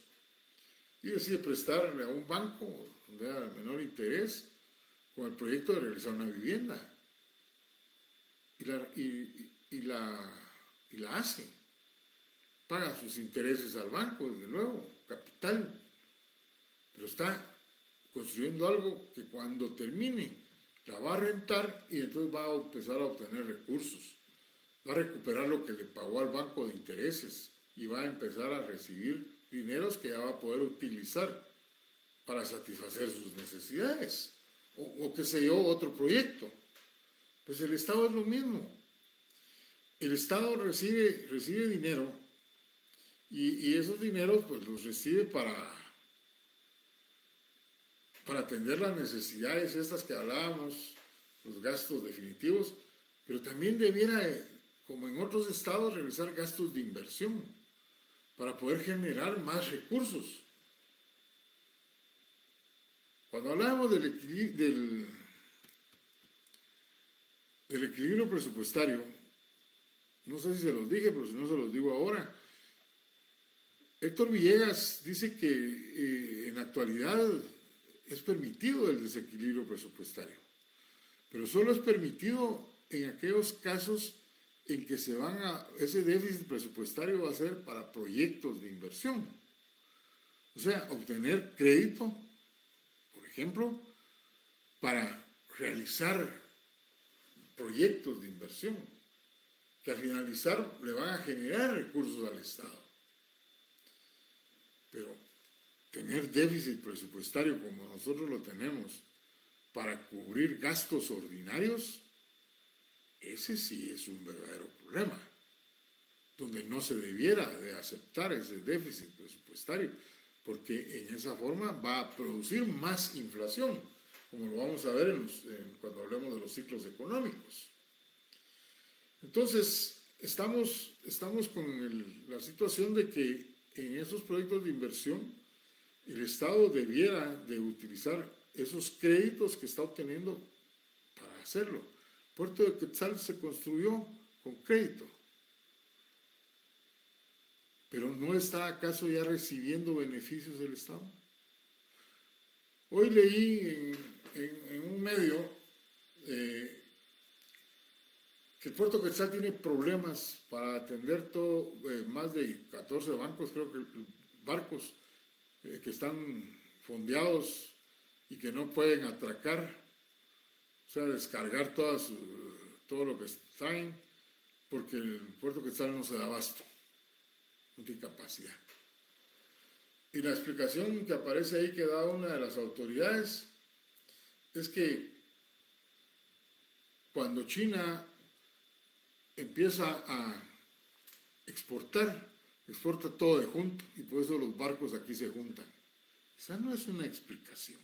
Y decide prestarle a un banco donde haya menor interés con el proyecto de realizar una vivienda. Y la hace. Paga sus intereses al banco, desde luego, capital. Pero está construyendo algo que cuando termine la va a rentar y entonces va a empezar a obtener recursos. Va a recuperar lo que le pagó al banco de intereses y va a empezar a recibir dineros que ya va a poder utilizar para satisfacer sus necesidades. O qué sé yo, otro proyecto. Pues el Estado es lo mismo. El Estado recibe dinero y esos dineros pues los recibe para atender las necesidades estas que hablábamos, los gastos definitivos, pero también debiera, como en otros estados, realizar gastos de inversión para poder generar más recursos. Cuando hablábamos del equilibrio presupuestario, no sé si se los dije, pero si no se los digo ahora, Héctor Villegas dice que en la actualidad es permitido el desequilibrio presupuestario, pero solo es permitido en aquellos casos en que ese déficit presupuestario va a ser para proyectos de inversión. O sea, obtener crédito, por ejemplo, para realizar proyectos de inversión, que al finalizar le van a generar recursos al Estado. Pero tener déficit presupuestario como nosotros lo tenemos para cubrir gastos ordinarios, ese sí es un verdadero problema, donde no se debiera de aceptar ese déficit presupuestario, porque en esa forma va a producir más inflación, como lo vamos a ver cuando hablemos de los ciclos económicos. Entonces, estamos con la situación de que en esos proyectos de inversión, el Estado debiera de utilizar esos créditos que está obteniendo para hacerlo. El puerto de Quetzal se construyó con crédito, pero ¿no está acaso ya recibiendo beneficios del Estado? Hoy leí en un medio que el puerto Quetzal tiene problemas para atender todo, más de 14 bancos, creo que barcos que están fondeados y que no pueden atracar, o sea, descargar todo lo que traen, porque el puerto Quetzal no se da abasto, no tiene capacidad. Y la explicación que aparece ahí que da una de las autoridades es que cuando China empieza a exporta todo de junto y por eso los barcos aquí se juntan. Esa no es una explicación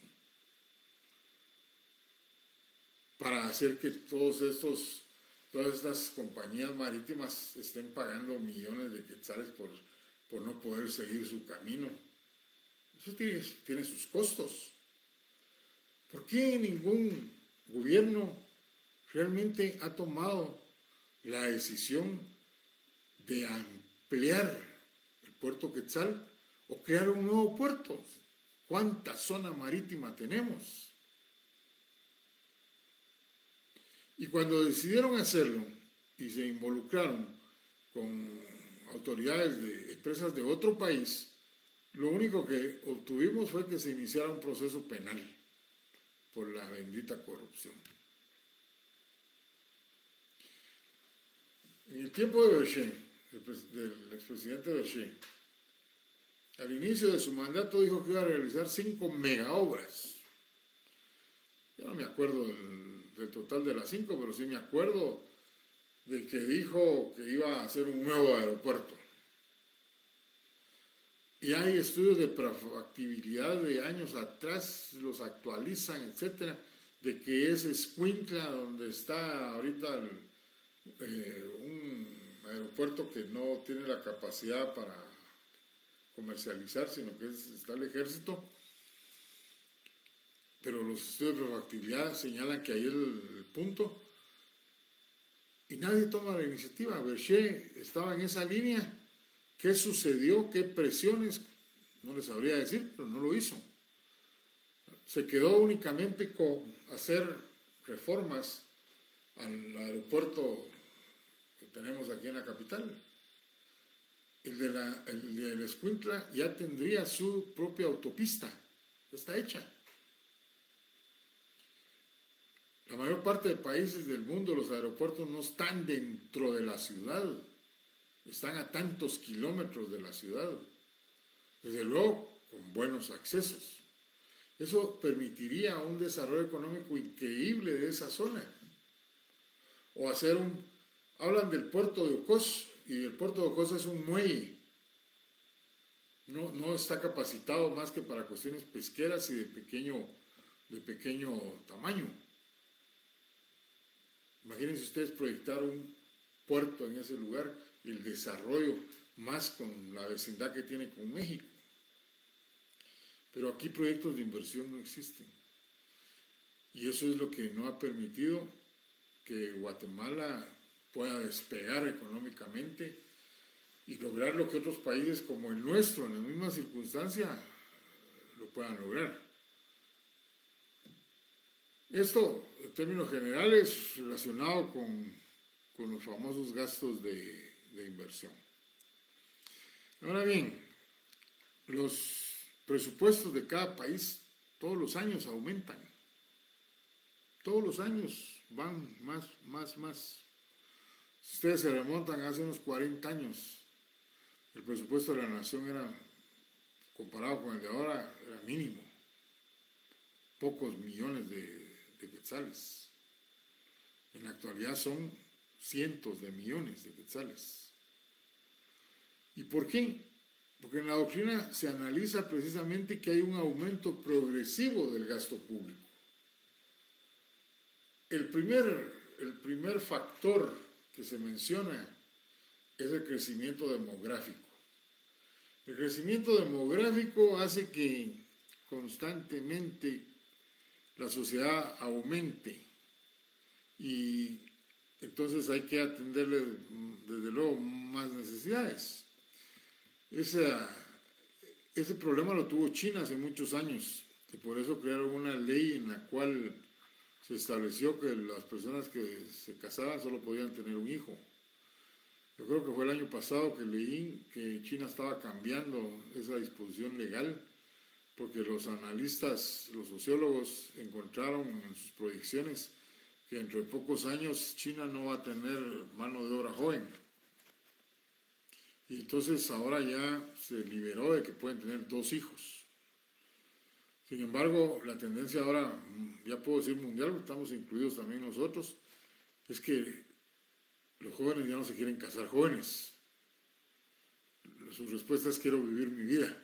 para hacer que todas estas compañías marítimas estén pagando millones de quetzales por no poder seguir su camino. Eso tiene sus costos. ¿Por qué ningún gobierno realmente ha tomado la decisión de ampliar el puerto Quetzal o crear un nuevo puerto? ¿Cuánta zona marítima tenemos? Y cuando decidieron hacerlo y se involucraron con autoridades de empresas de otro país, lo único que obtuvimos fue que se iniciara un proceso penal por la bendita corrupción. En el tiempo de Berger, del expresidente Berger, al inicio de su mandato dijo que iba a realizar 5 megaobras. Yo no me acuerdo del total de las 5, pero sí me acuerdo de que dijo que iba a hacer un nuevo aeropuerto. Y hay estudios de factibilidad de años atrás, los actualizan, etcétera, de que es Escuintla donde está ahorita un aeropuerto que no tiene la capacidad para comercializar, sino que está el ejército. Pero los estudios de factibilidad señalan que ahí es el punto. Y nadie toma la iniciativa. Berger estaba en esa línea. ¿Qué sucedió? ¿Qué presiones? No les sabría decir, pero no lo hizo. Se quedó únicamente con hacer reformas al aeropuerto que tenemos aquí en la capital. El de Escuintla ya tendría su propia autopista. Está hecha. La mayor parte de países del mundo, los aeropuertos no están dentro de la ciudad. Están a tantos kilómetros de la ciudad, desde luego con buenos accesos. Eso permitiría un desarrollo económico increíble de esa zona. O hablan del puerto de Ocós, y el puerto de Ocós es un muelle. No está capacitado más que para cuestiones pesqueras y de pequeño tamaño. Imagínense ustedes proyectar un puerto en ese lugar y el desarrollo más con la vecindad que tiene con México. Pero aquí proyectos de inversión no existen. Y eso es lo que no ha permitido que Guatemala pueda despegar económicamente y lograr lo que otros países como el nuestro, en la misma circunstancia, lo puedan lograr. Esto, en términos generales, relacionado con con los famosos gastos de inversión. Ahora bien, los presupuestos de cada país todos los años aumentan. Todos los años van más. Si ustedes se remontan hace unos 40 años, el presupuesto de la nación era, comparado con el de ahora, era mínimo. Pocos millones de quetzales. En la actualidad son cientos de millones de quetzales. ¿Y por qué? Porque en la doctrina se analiza precisamente que hay un aumento progresivo del gasto público. El primer factor que se menciona es el crecimiento demográfico. El crecimiento demográfico hace que constantemente la sociedad aumente y entonces hay que atenderle desde luego más necesidades. Ese problema lo tuvo China hace muchos años y por eso crearon una ley en la cual se estableció que las personas que se casaban solo podían tener un hijo. Yo creo que fue el año pasado que leí que China estaba cambiando esa disposición legal porque los analistas, los sociólogos encontraron en sus proyecciones que dentro de pocos años China no va a tener mano de obra joven. Y entonces ahora ya se liberó de que pueden tener 2 hijos. Sin embargo, la tendencia ahora, ya puedo decir mundial, porque estamos incluidos también nosotros, es que los jóvenes ya no se quieren casar jóvenes. Su respuesta es: quiero vivir mi vida.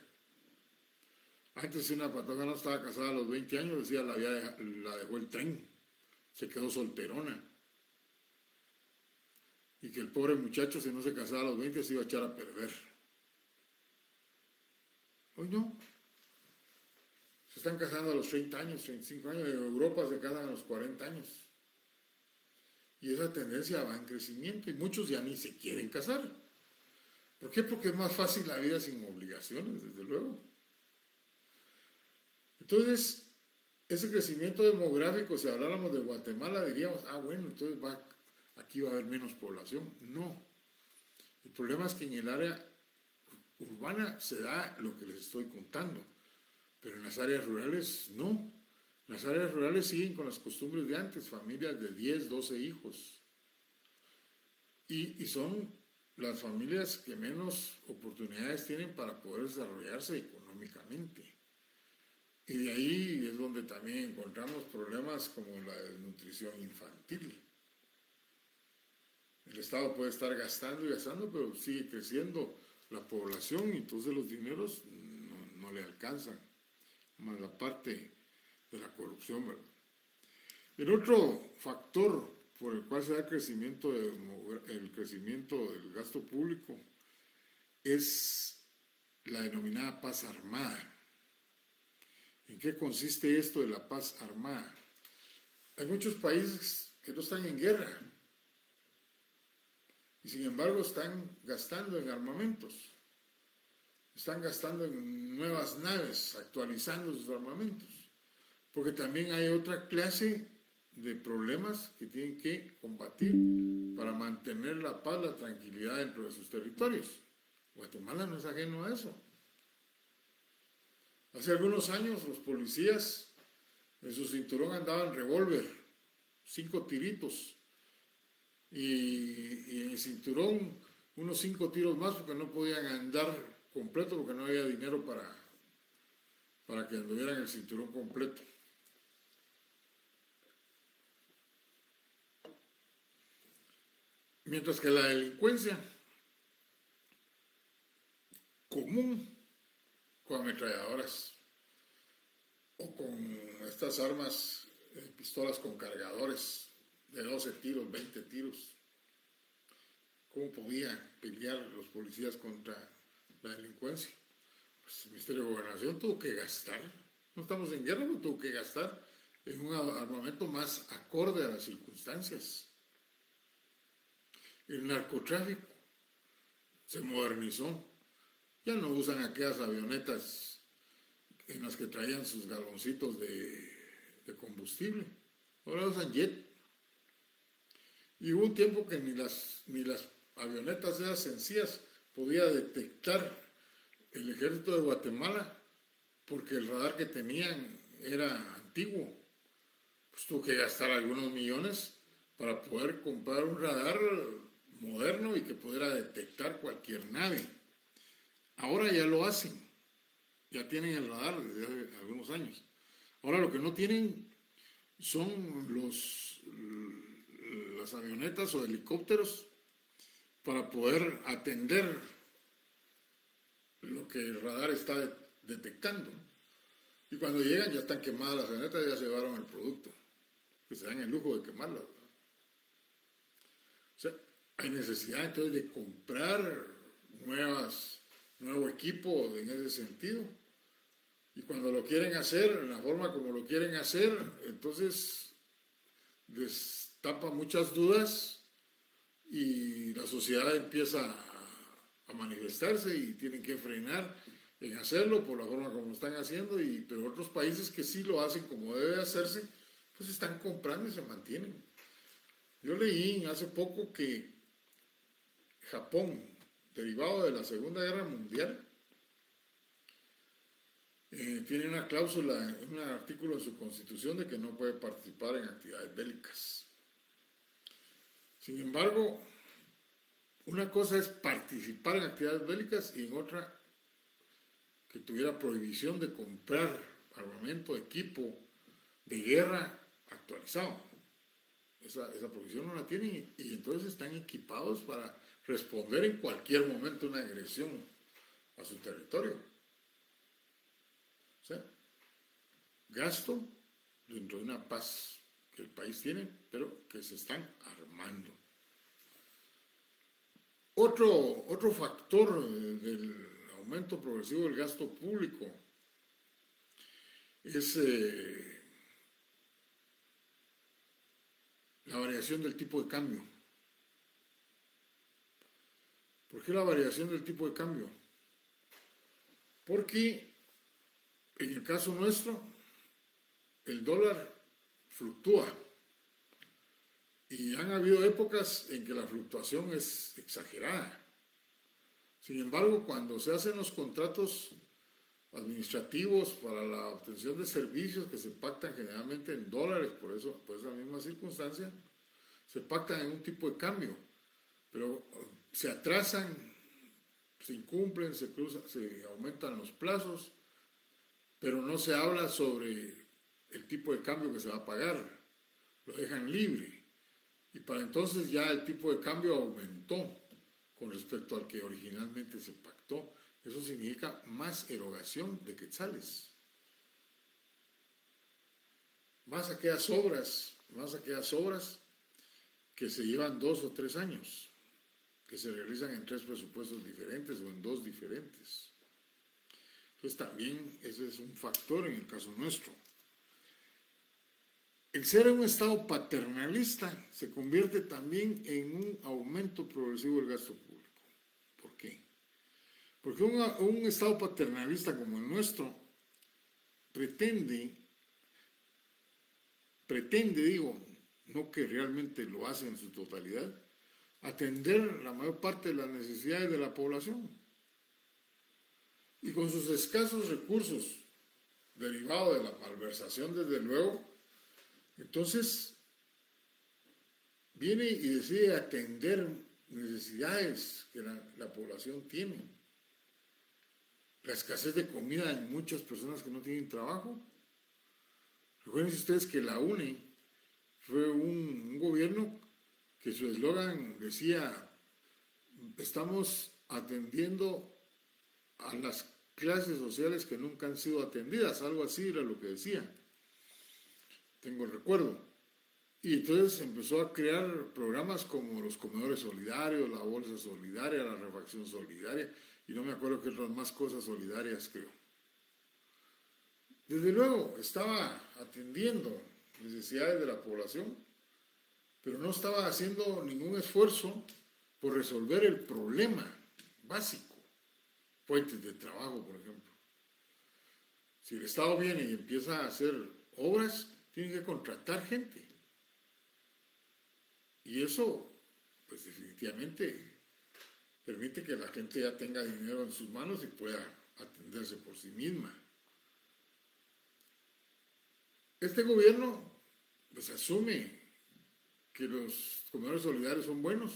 Antes, si una patógena no estaba casada a los 20 años, decía la dejó el tren, se quedó solterona. Y que el pobre muchacho, si no se casaba a los 20, se iba a echar a perder. Hoy no. Se están casando a los 30 años, 35 años. En Europa se casan a los 40 años. Y esa tendencia va en crecimiento y muchos ya ni se quieren casar. ¿Por qué? Porque es más fácil la vida sin obligaciones, desde luego. Entonces, ese crecimiento demográfico, si habláramos de Guatemala, diríamos: bueno, entonces aquí va a haber menos población. No. El problema es que en el área urbana se da lo que les estoy contando, pero en las áreas rurales no. Las áreas rurales siguen con las costumbres de antes, familias de 10, 12 hijos. Y son las familias que menos oportunidades tienen para poder desarrollarse económicamente. Y de ahí es donde también encontramos problemas como la desnutrición infantil. El Estado puede estar gastando y gastando, pero sigue creciendo la población y entonces los dineros no le alcanzan, más la parte de la corrupción, ¿verdad? El otro factor por el cual se da el crecimiento del gasto público es la denominada paz armada. ¿En qué consiste esto de la paz armada? Hay muchos países que no están en guerra y sin embargo están gastando en armamentos, están gastando en nuevas naves, actualizando sus armamentos, porque también hay otra clase de problemas que tienen que combatir para mantener la paz, la tranquilidad dentro de sus territorios. Guatemala no es ajeno a eso. Hace algunos años los policías en su cinturón andaban revólver, 5 tiritos, y en el cinturón unos 5 tiros más porque no podían andar completo, porque no había dinero para que anduvieran el cinturón completo. Mientras que la delincuencia común, con ametralladoras o con estas armas, pistolas con cargadores de 12 tiros, 20 tiros. ¿Cómo podía pelear los policías contra la delincuencia? Pues el Ministerio de Gobernación tuvo que gastar, no estamos en guerra, pero tuvo que gastar en un armamento más acorde a las circunstancias. El narcotráfico se modernizó. Ya no usan aquellas avionetas en las que traían sus galoncitos de combustible. Ahora usan jet. Y hubo un tiempo que ni las avionetas esas sencillas podía detectar el ejército de Guatemala porque el radar que tenían era antiguo. Pues tuvo que gastar algunos millones para poder comprar un radar moderno y que pudiera detectar cualquier nave. Ahora ya lo hacen, ya tienen el radar desde hace algunos años. Ahora lo que no tienen son las avionetas o helicópteros para poder atender lo que el radar está detectando. Y cuando llegan ya están quemadas las avionetas, ya se llevaron el producto, que se dan el lujo de quemarlas. O sea, hay necesidad entonces de comprar nuevo equipo en ese sentido. Y cuando lo quieren hacer, en la forma como lo quieren hacer, entonces destapa muchas dudas y la sociedad empieza a manifestarse y tienen que frenar en hacerlo por la forma como lo están haciendo, pero otros países que sí lo hacen como debe hacerse, pues están comprando y se mantienen. Yo leí hace poco que Japón, derivado de la Segunda Guerra Mundial, tiene una cláusula, un artículo en su constitución de que no puede participar en actividades bélicas. Sin embargo, una cosa es participar en actividades bélicas y en otra que tuviera prohibición de comprar armamento, equipo de guerra actualizado. Esa prohibición no la tienen y entonces están equipados para responder en cualquier momento una agresión a su territorio. O sea, gasto dentro de una paz que el país tiene, pero que se están armando. Otro factor del aumento progresivo del gasto público es la variación del tipo de cambio. ¿Por qué la variación del tipo de cambio? Porque en el caso nuestro, el dólar fluctúa y han habido épocas en que la fluctuación es exagerada. Sin embargo, cuando se hacen los contratos administrativos para la obtención de servicios que se pactan generalmente en dólares, por esa misma circunstancia, se pactan en un tipo de cambio, pero se atrasan, se incumplen, se aumentan los plazos, pero no se habla sobre el tipo de cambio que se va a pagar, lo dejan libre. Y para entonces ya el tipo de cambio aumentó con respecto al que originalmente se pactó. Eso significa más erogación de quetzales. Más aquellas obras que se llevan 2 o 3 años, que se realizan en 3 presupuestos diferentes o en 2 diferentes. Entonces también ese es un factor en el caso nuestro. El ser un Estado paternalista se convierte también en un aumento progresivo del gasto público. ¿Por qué? Porque un Estado paternalista como el nuestro pretende, no que realmente lo hace en su totalidad, atender la mayor parte de las necesidades de la población. Y con sus escasos recursos, derivados de la malversación desde luego, entonces viene y decide atender necesidades que la población tiene. La escasez de comida en muchas personas que no tienen trabajo. Recuerden ustedes que la UNE fue un gobierno que su eslogan decía: estamos atendiendo a las clases sociales que nunca han sido atendidas, algo así era lo que decía, tengo el recuerdo. Y entonces empezó a crear programas como los comedores solidarios, la bolsa solidaria, la refacción solidaria, y no me acuerdo qué otras más cosas solidarias creo. Desde luego estaba atendiendo necesidades de la población, pero no estaba haciendo ningún esfuerzo por resolver el problema básico, fuentes de trabajo, por ejemplo. Si el Estado viene y empieza a hacer obras, tiene que contratar gente. Y eso, pues definitivamente permite que la gente ya tenga dinero en sus manos y pueda atenderse por sí misma. Este gobierno pues asume que los comedores solidarios son buenos.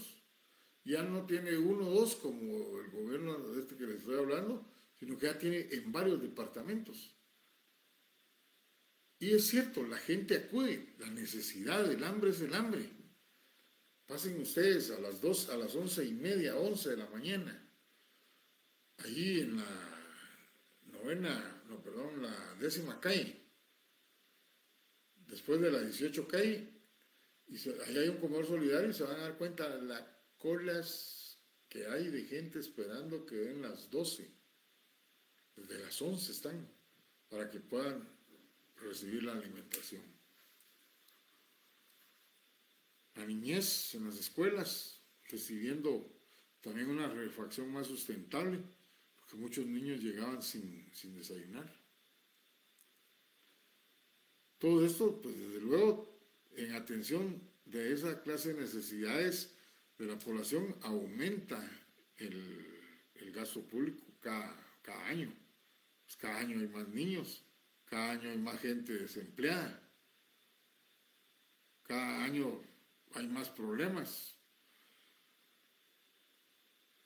Ya no tiene uno o dos como el gobierno de este que les estoy hablando, sino que ya tiene en varios departamentos. Y es cierto, la gente acude, la necesidad, el hambre es el hambre. Pasen ustedes a las 2, a las 11:30, 11 de la mañana, allí en la la 10ª calle, después de la 18 calle, y ahí hay un comedor solidario y se van a dar cuenta de las colas que hay de gente esperando que den las 12, desde las 11 están, para que puedan recibir la alimentación. La niñez en las escuelas, recibiendo también una refacción más sustentable, porque muchos niños llegaban sin desayunar. Todo esto, pues desde luego, en atención de esa clase de necesidades de la población, aumenta el gasto público cada año. Pues cada año hay más niños, cada año hay más gente desempleada, cada año hay más problemas.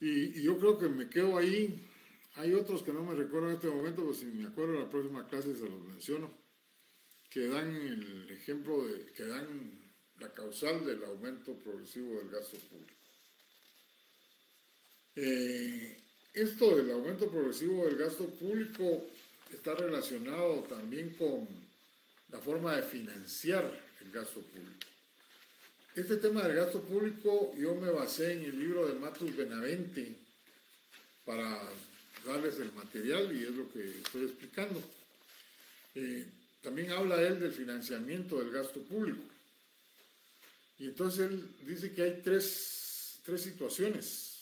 Y yo creo que me quedo ahí. Hay otros que no me recuerdo en este momento, pero si me acuerdo en la próxima clase se los menciono, que dan el ejemplo que dan la causal del aumento progresivo del gasto público. Esto del aumento progresivo del gasto público está relacionado también con la forma de financiar el gasto público. Este tema del gasto público yo me basé en el libro de Matus Benavente para darles el material y es lo que estoy explicando. También habla él del financiamiento del gasto público. Y entonces él dice que hay tres situaciones.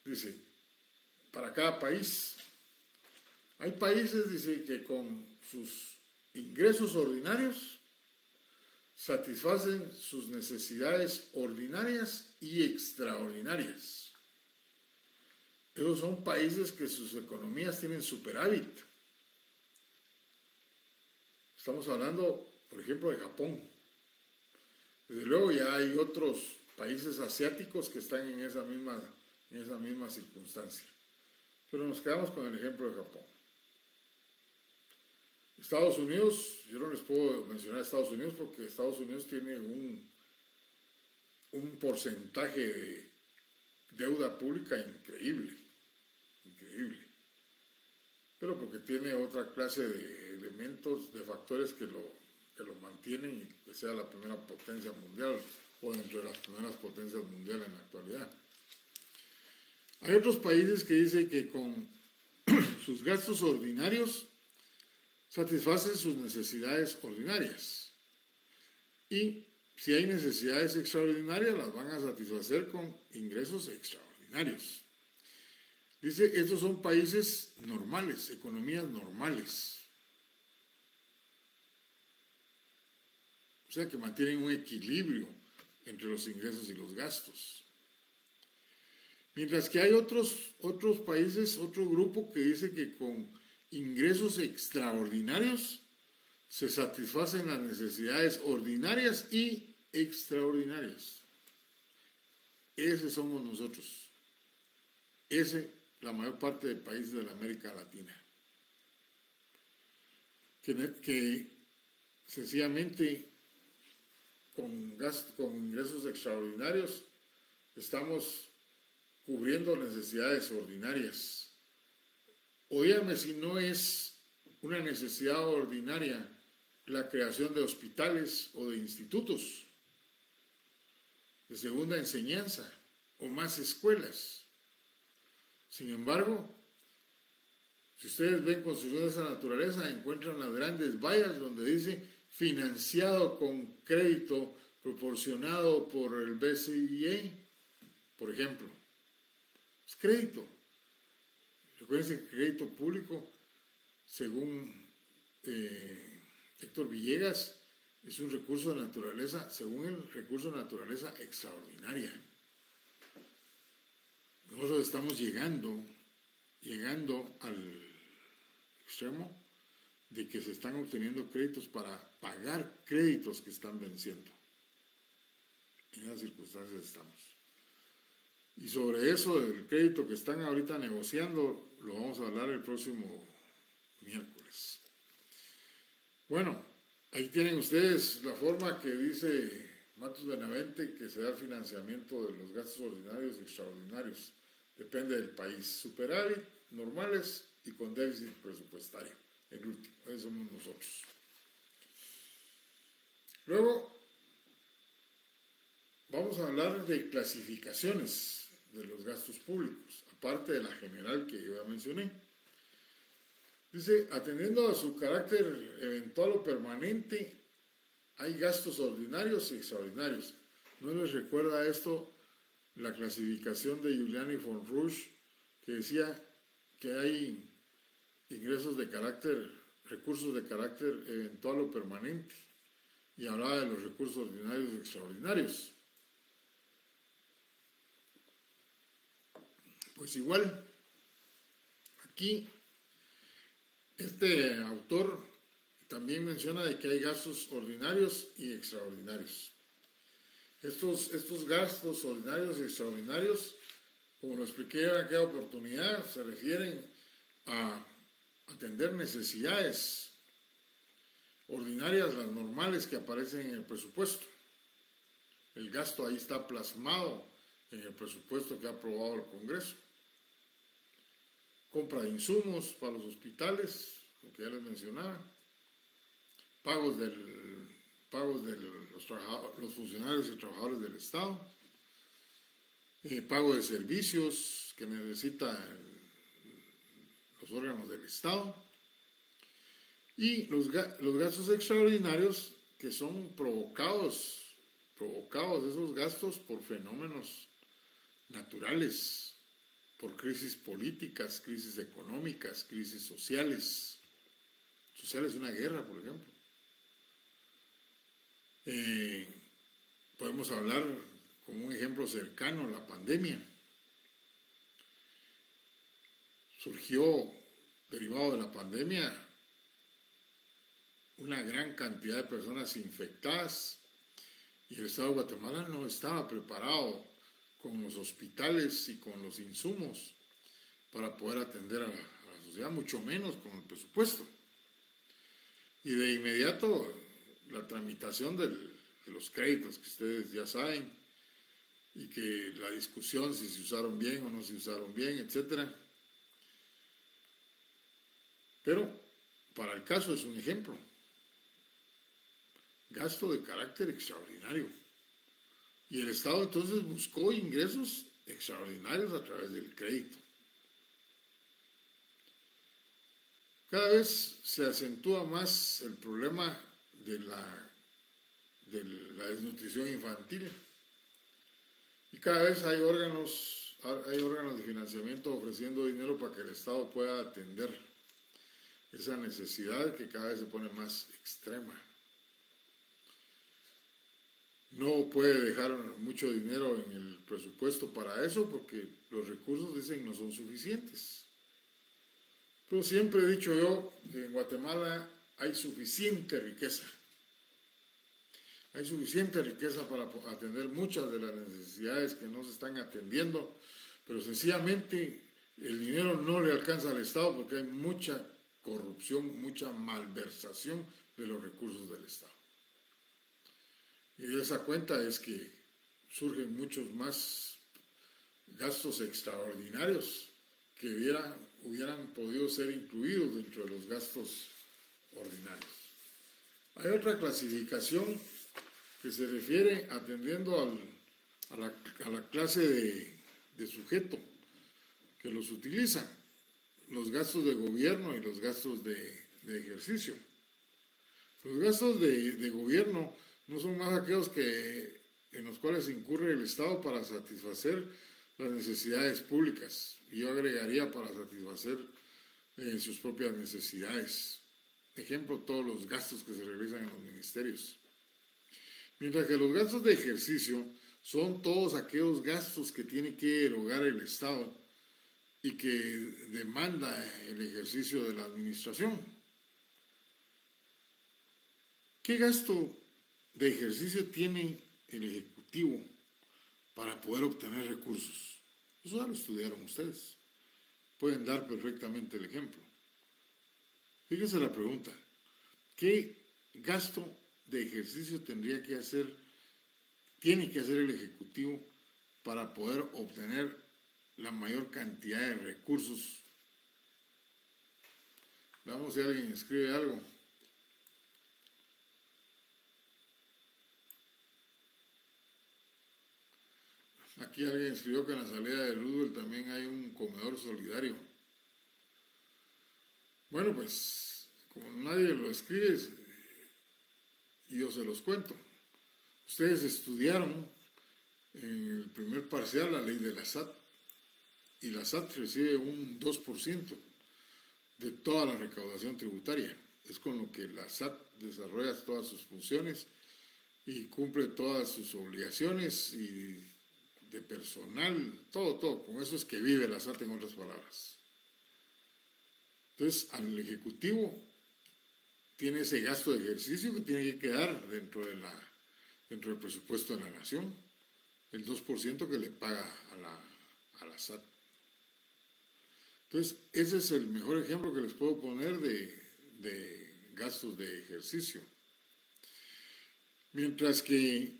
Dice, para cada país. Hay países, dice, que con sus ingresos ordinarios satisfacen sus necesidades ordinarias y extraordinarias. Esos son países que sus economías tienen superávit. Estamos hablando, por ejemplo, de Japón. Desde luego ya hay otros países asiáticos que están en esa misma circunstancia. Pero nos quedamos con el ejemplo de Japón. Estados Unidos, yo no les puedo mencionar Estados Unidos porque Estados Unidos tiene un porcentaje de deuda pública increíble. Pero porque tiene otra clase de elementos, de factores que lo mantienen y que sea la primera potencia mundial o entre las primeras potencias mundiales en la actualidad. Hay otros países que dicen que con sus gastos ordinarios satisfacen sus necesidades ordinarias. Y si hay necesidades extraordinarias, las van a satisfacer con ingresos extraordinarios. Dice, estos son países normales, economías normales. O sea, que mantienen un equilibrio entre los ingresos y los gastos. Mientras que hay otros países, otro grupo que dice que con ingresos extraordinarios se satisfacen las necesidades ordinarias y extraordinarias. Ese somos nosotros. La mayor parte de países de la América Latina. Que sencillamente con ingresos extraordinarios estamos cubriendo necesidades ordinarias. Óyame, si no es una necesidad ordinaria la creación de hospitales o de institutos de segunda enseñanza o más escuelas. Sin embargo, si ustedes ven construcción de esa naturaleza, encuentran las grandes vallas donde dice financiado con crédito proporcionado por el BCIE, por ejemplo. Es crédito. Recuerden que el crédito público, según Héctor Villegas, es un recurso de naturaleza, según el recurso de naturaleza, extraordinaria. Nosotros estamos llegando al extremo de que se están obteniendo créditos para pagar créditos que están venciendo. En esas circunstancias estamos. Y sobre eso, del crédito que están ahorita negociando, lo vamos a hablar el próximo miércoles. Bueno, ahí tienen ustedes la forma que dice Matos Benavente que se da el financiamiento de los gastos ordinarios y extraordinarios. Depende del país. Superávit, normales y con déficit presupuestario. El último, esos somos nosotros. Luego, vamos a hablar de clasificaciones de los gastos públicos, aparte de la general que yo ya mencioné. Dice, atendiendo a su carácter eventual o permanente, hay gastos ordinarios y extraordinarios. ¿No les recuerda esto la clasificación de Giuliani von Rouge, que decía que hay ingresos de carácter, recursos de carácter eventual o permanente, y hablaba de los recursos ordinarios y extraordinarios? Pues igual, aquí este autor también menciona de que hay gastos ordinarios y extraordinarios. Estos gastos ordinarios y extraordinarios, como lo expliqué en aquella oportunidad, se refieren a atender necesidades ordinarias, las normales que aparecen en el presupuesto. El gasto ahí está plasmado en el presupuesto que ha aprobado el Congreso. Compra de insumos para los hospitales, lo que ya les mencionaba. Pagos de los funcionarios y trabajadores del Estado. Pago de servicios que necesitan los órganos del Estado. Y los gastos extraordinarios que son provocados esos gastos por fenómenos naturales, por crisis políticas, crisis económicas, crisis sociales. Sociales, una guerra, por ejemplo. Podemos hablar como un ejemplo cercano, la pandemia. Surgió, derivado de la pandemia, una gran cantidad de personas infectadas y el Estado de Guatemala no estaba preparado con los hospitales y con los insumos para poder atender a la sociedad, mucho menos con el presupuesto. Y de inmediato la tramitación de los créditos que ustedes ya saben, y que la discusión si se usaron bien o no se usaron bien, etc. Pero para el caso es un ejemplo. Gasto de carácter extraordinario. Y el Estado entonces buscó ingresos extraordinarios a través del crédito. Cada vez se acentúa más el problema de la desnutrición infantil. Y cada vez hay órganos de financiamiento ofreciendo dinero para que el Estado pueda atender esa necesidad que cada vez se pone más extrema. No puede dejar mucho dinero en el presupuesto para eso porque los recursos, dicen, no son suficientes. Pero siempre he dicho yo que en Guatemala hay suficiente riqueza. Hay suficiente riqueza para atender muchas de las necesidades que no se están atendiendo, pero sencillamente el dinero no le alcanza al Estado porque hay mucha corrupción, mucha malversación de los recursos del Estado. Y de esa cuenta es que surgen muchos más gastos extraordinarios que hubieran podido ser incluidos dentro de los gastos ordinarios. Hay otra clasificación que se refiere atendiendo a la clase de sujeto que los utiliza, los gastos de gobierno y los gastos de ejercicio. Los gastos de gobierno no son más aquellos en los cuales incurre el Estado para satisfacer las necesidades públicas. Y yo agregaría para satisfacer sus propias necesidades. Ejemplo, todos los gastos que se realizan en los ministerios. Mientras que los gastos de ejercicio son todos aquellos gastos que tiene que erogar el Estado y que demanda el ejercicio de la administración. ¿Qué gasto de ejercicio tiene el Ejecutivo para poder obtener recursos? Eso ya lo estudiaron ustedes. Pueden dar perfectamente el ejemplo. Fíjense la pregunta. ¿Qué gasto de ejercicio tiene que hacer el Ejecutivo para poder obtener la mayor cantidad de recursos? Veamos si alguien escribe algo. Aquí alguien escribió que en la salida de Roosevelt también hay un comedor solidario. Bueno, pues, como nadie lo escribe, yo se los cuento. Ustedes estudiaron en el primer parcial la ley de la SAT, y la SAT recibe un 2% de toda la recaudación tributaria. Es con lo que la SAT desarrolla todas sus funciones y cumple todas sus obligaciones y de personal, todo. Con eso es que vive la SAT, en otras palabras. Entonces, al Ejecutivo tiene ese gasto de ejercicio que tiene que quedar dentro del presupuesto de la nación, el 2% que le paga a la SAT. Entonces, ese es el mejor ejemplo que les puedo poner de gastos de ejercicio. Mientras que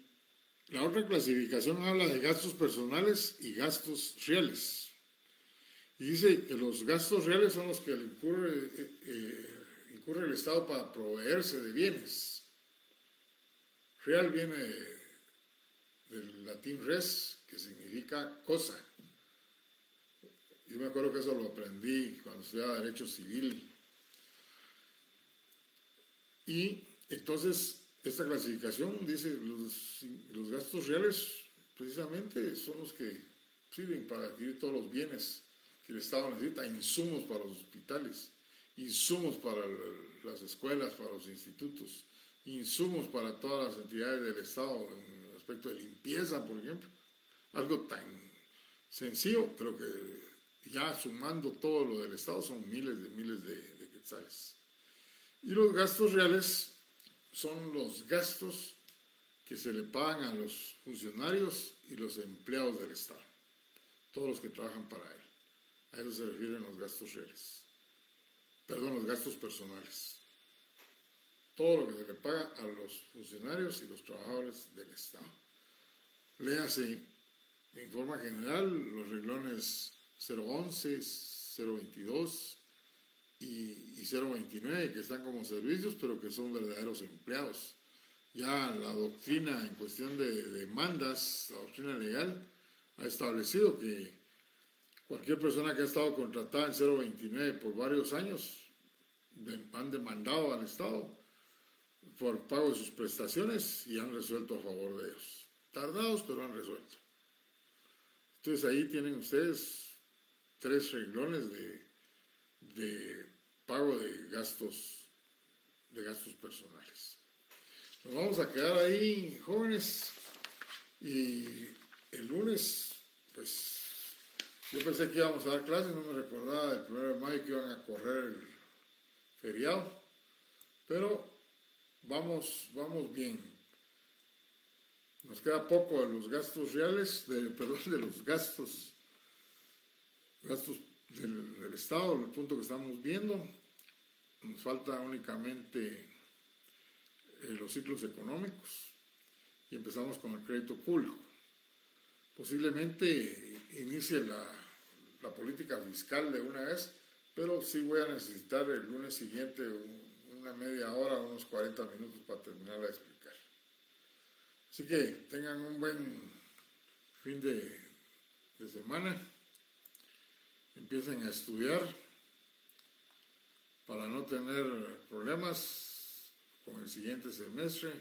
la otra clasificación habla de gastos personales y gastos reales. Y dice que los gastos reales son los que incurre el Estado para proveerse de bienes. Real viene del latín res, que significa cosa. Yo me acuerdo que eso lo aprendí cuando estudiaba Derecho Civil. Y entonces esta clasificación dice los gastos reales precisamente son los que sirven para adquirir todos los bienes que el Estado necesita, insumos para los hospitales, insumos para las escuelas, para los institutos, insumos para todas las entidades del Estado en el aspecto de limpieza, por ejemplo. Algo tan sencillo, pero que ya sumando todo lo del Estado son miles de quetzales. Y los gastos reales son los gastos que se le pagan a los funcionarios y los empleados del Estado, todos los que trabajan para él. A eso se refieren los gastos reales. Perdón, los gastos personales. Todo lo que se le paga a los funcionarios y los trabajadores del Estado. Léase en forma general los renglones 011, 022 y 029, que están como servicios, pero que son verdaderos empleados. Ya la doctrina en cuestión de demandas, la doctrina legal, ha establecido que cualquier persona que ha estado contratada en 029 por varios años han demandado al Estado por pago de sus prestaciones y han resuelto a favor de ellos. Tardados, pero han resuelto. Entonces ahí tienen ustedes 3 renglones de pago de gastos personales. Nos vamos a quedar ahí, jóvenes, y el lunes, pues, yo pensé que íbamos a dar clases, no me recordaba del 1 de mayo que iban a correr el feriado, pero vamos bien. Nos queda poco de los gastos reales, de los gastos del Estado, el punto que estamos viendo. Nos falta únicamente los ciclos económicos y empezamos con el crédito público. Posiblemente inicie la política fiscal de una vez, pero sí voy a necesitar el lunes siguiente una media hora, unos 40 minutos para terminar de explicar. Así que tengan un buen fin de semana. Empiecen a estudiar para no tener problemas con el siguiente semestre,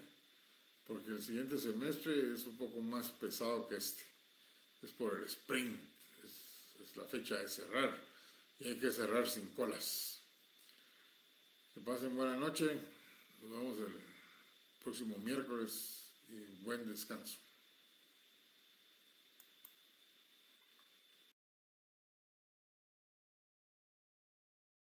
porque el siguiente semestre es un poco más pesado que este. Es por el spring, es la fecha de cerrar, y hay que cerrar sin colas. Que pasen buena noche, nos vemos el próximo miércoles y buen descanso.